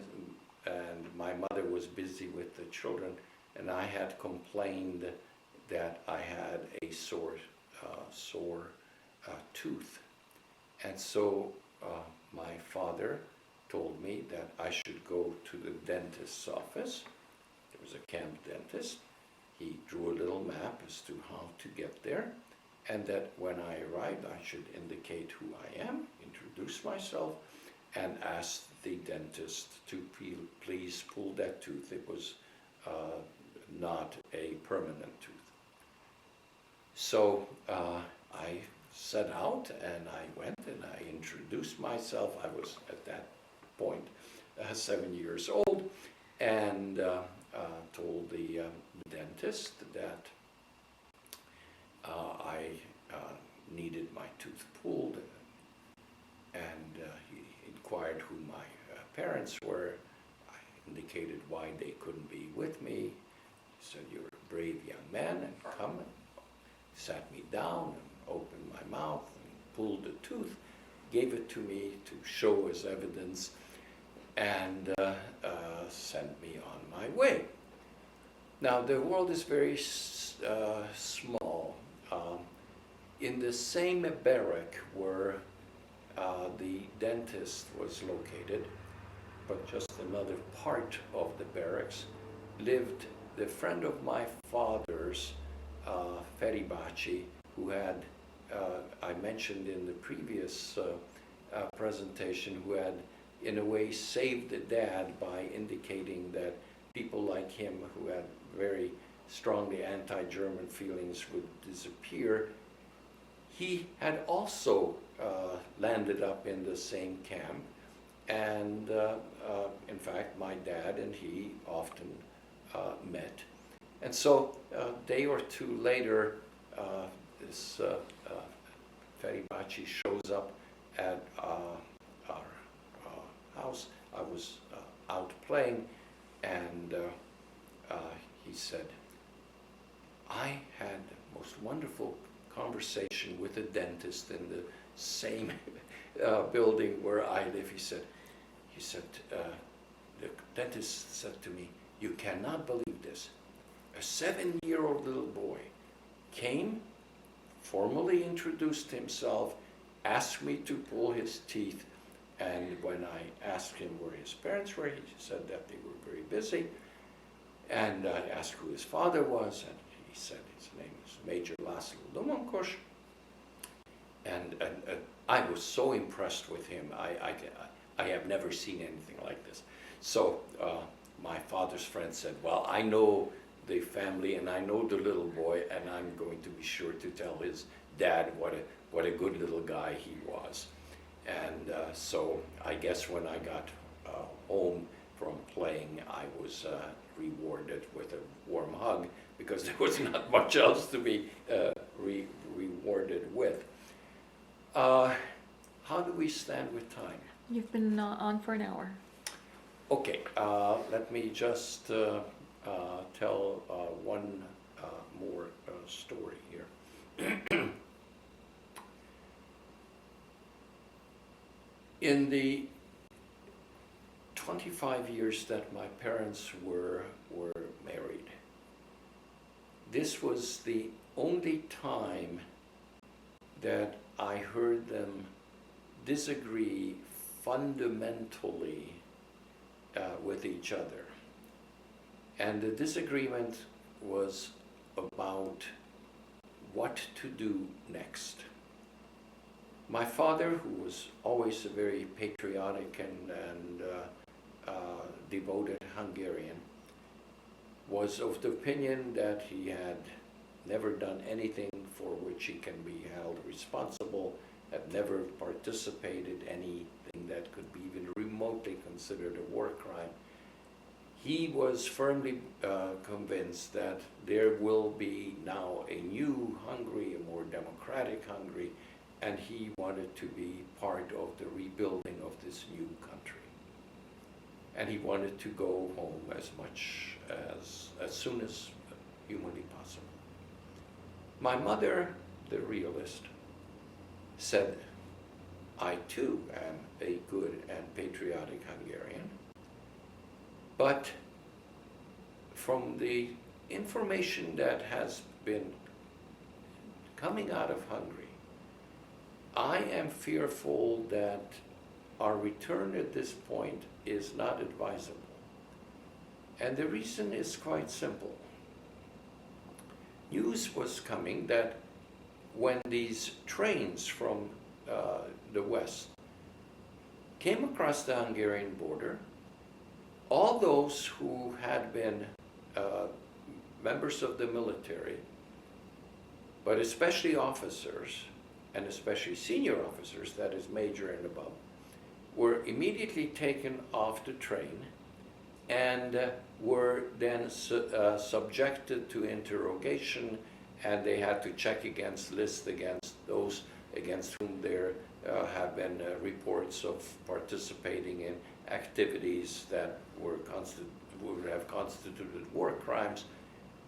and my mother was busy with the children, and I had complained that I had a sore tooth. And so my father told me that I should go to the dentist's office. There was a camp dentist. He drew a little map as to how to get there, and that when I arrived, I should indicate who I am, introduce myself, and ask the dentist to please pull that tooth. It was not a permanent tooth. So I set out and I went and I introduced myself. I was at that point 7 years old, and told the dentist that I needed my tooth pulled, and he inquired who my parents were. I indicated why they couldn't be with me. He said, "You're a brave young man, and come," and sat me down and opened my mouth and pulled the tooth, gave it to me to show as evidence, and sent me on my way. Now, the world is very small. In the same barrack where the dentist was located, but just another part of the barracks, lived the friend of my father's, Feribaci, who had, I mentioned in the previous presentation, who had in a way saved the dad by indicating that people like him who had very strongly anti-German feelings would disappear. He had also landed up in the same camp, and in fact my dad and he often met. And so a day or two later, this Feribaci shows up at our house. I was out playing, and he said, "I had the most wonderful conversation with a dentist in the same building where I live." He said, the dentist said to me, "You cannot believe this. A 7-year-old little boy came, formally introduced himself, asked me to pull his teeth, and when I asked him where his parents were, he said that they were very busy, and I asked who his father was, and he said his name was Major Laszlo Domonkos, and I was so impressed with him. I have never seen anything like this." So my father's friend said, "Well, I know the family and I know the little boy, and I'm going to be sure to tell his dad what a good little guy he was." And so I guess when I got home from playing, I was rewarded with a warm hug, because there was not much else to be rewarded with. How do we stand with time? You've been on for an hour. Okay, let me just tell one more story here. In the 25 years that my parents were married, this was the only time that I heard them disagree fundamentally with each other. And the disagreement was about what to do next. My father, who was always a very patriotic and devoted Hungarian, was of the opinion that he had never done anything for which he can be held responsible, had never participated in anything that could be even remotely considered a war crime. He was firmly convinced that there will be now a new Hungary, a more democratic Hungary, and he wanted to be part of the rebuilding of this new country. And he wanted to go home as soon as humanly possible. My mother, the realist, said, "I too am a good and patriotic Hungarian, but from the information that has been coming out of Hungary, I am fearful that our return at this point is not advisable. And the reason is quite simple. News was coming that when these trains from the west came across the Hungarian border, all those who had been members of the military, but especially officers, and especially senior officers, that is major and above, were immediately taken off the train and were then subjected to interrogation, and they had to check against lists against those against whom there have been reports of participating in activities that would have constituted war crimes.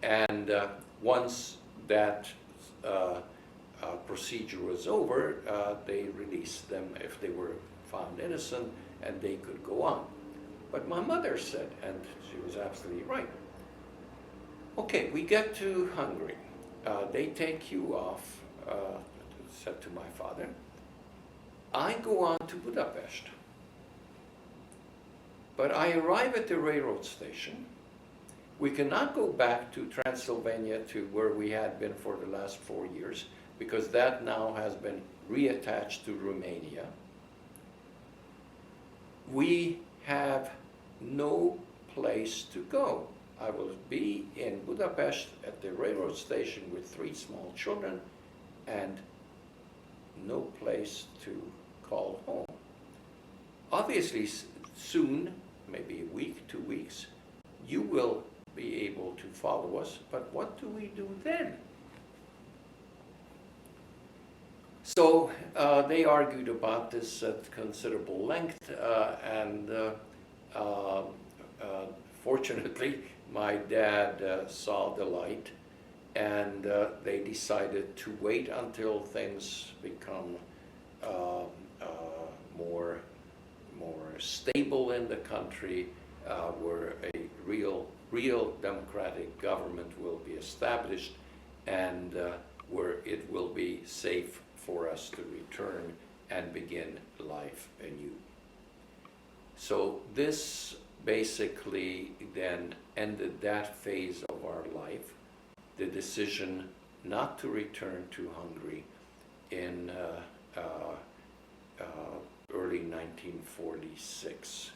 And once that procedure was over, they released them if they were found innocent, and they could go on. But my mother said, and she was absolutely right, okay, we get to Hungary. They take you off, said to my father. I go on to Budapest. But I arrive at the railroad station. We cannot go back to Transylvania, to where we had been for the last 4 years, because that now has been reattached to Romania. We have no place to go. I will be in Budapest at the railroad station with 3 small children and no place to call home. Obviously, soon, maybe a week, 2 weeks, you will be able to follow us, but what do we do then? So they argued about this at considerable length, and fortunately, my dad saw the light, and they decided to wait until things become more stable in the country, where a real democratic government will be established, and where it will be safe for us to return and begin life anew. So this basically then ended that phase of our life, the decision not to return to Hungary in early 1946.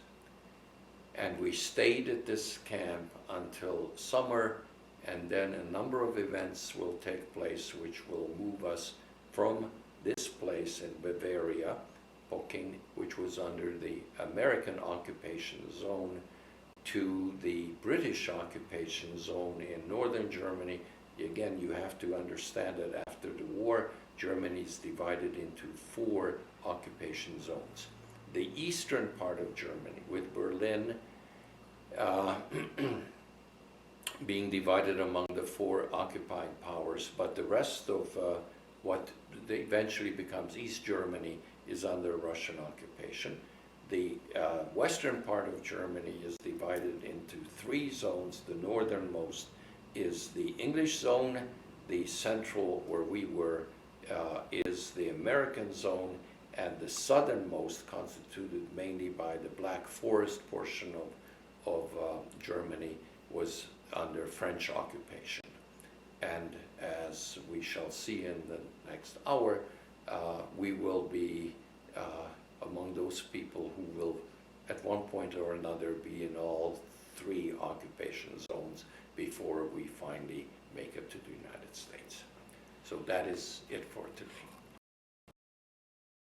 And we stayed at this camp until summer, and then a number of events will take place which will move us from this place in Bavaria, Poking, which was under the American occupation zone, to the British occupation zone in northern Germany. Again, you have to understand that after the war, Germany is divided into 4 occupation zones. The eastern part of Germany, with Berlin being divided among the 4 occupying powers, but the rest of what eventually becomes East Germany is under Russian occupation. The western part of Germany is divided into 3 zones. The northernmost is the English zone. The central, where we were, is the American zone, and the southernmost, constituted mainly by the Black Forest portion of Germany, was under French occupation. And as we shall see in the next hour, we will be among those people who will, at one point or another, be in all 3 occupation zones before we finally make it to the United States. So that is it for today.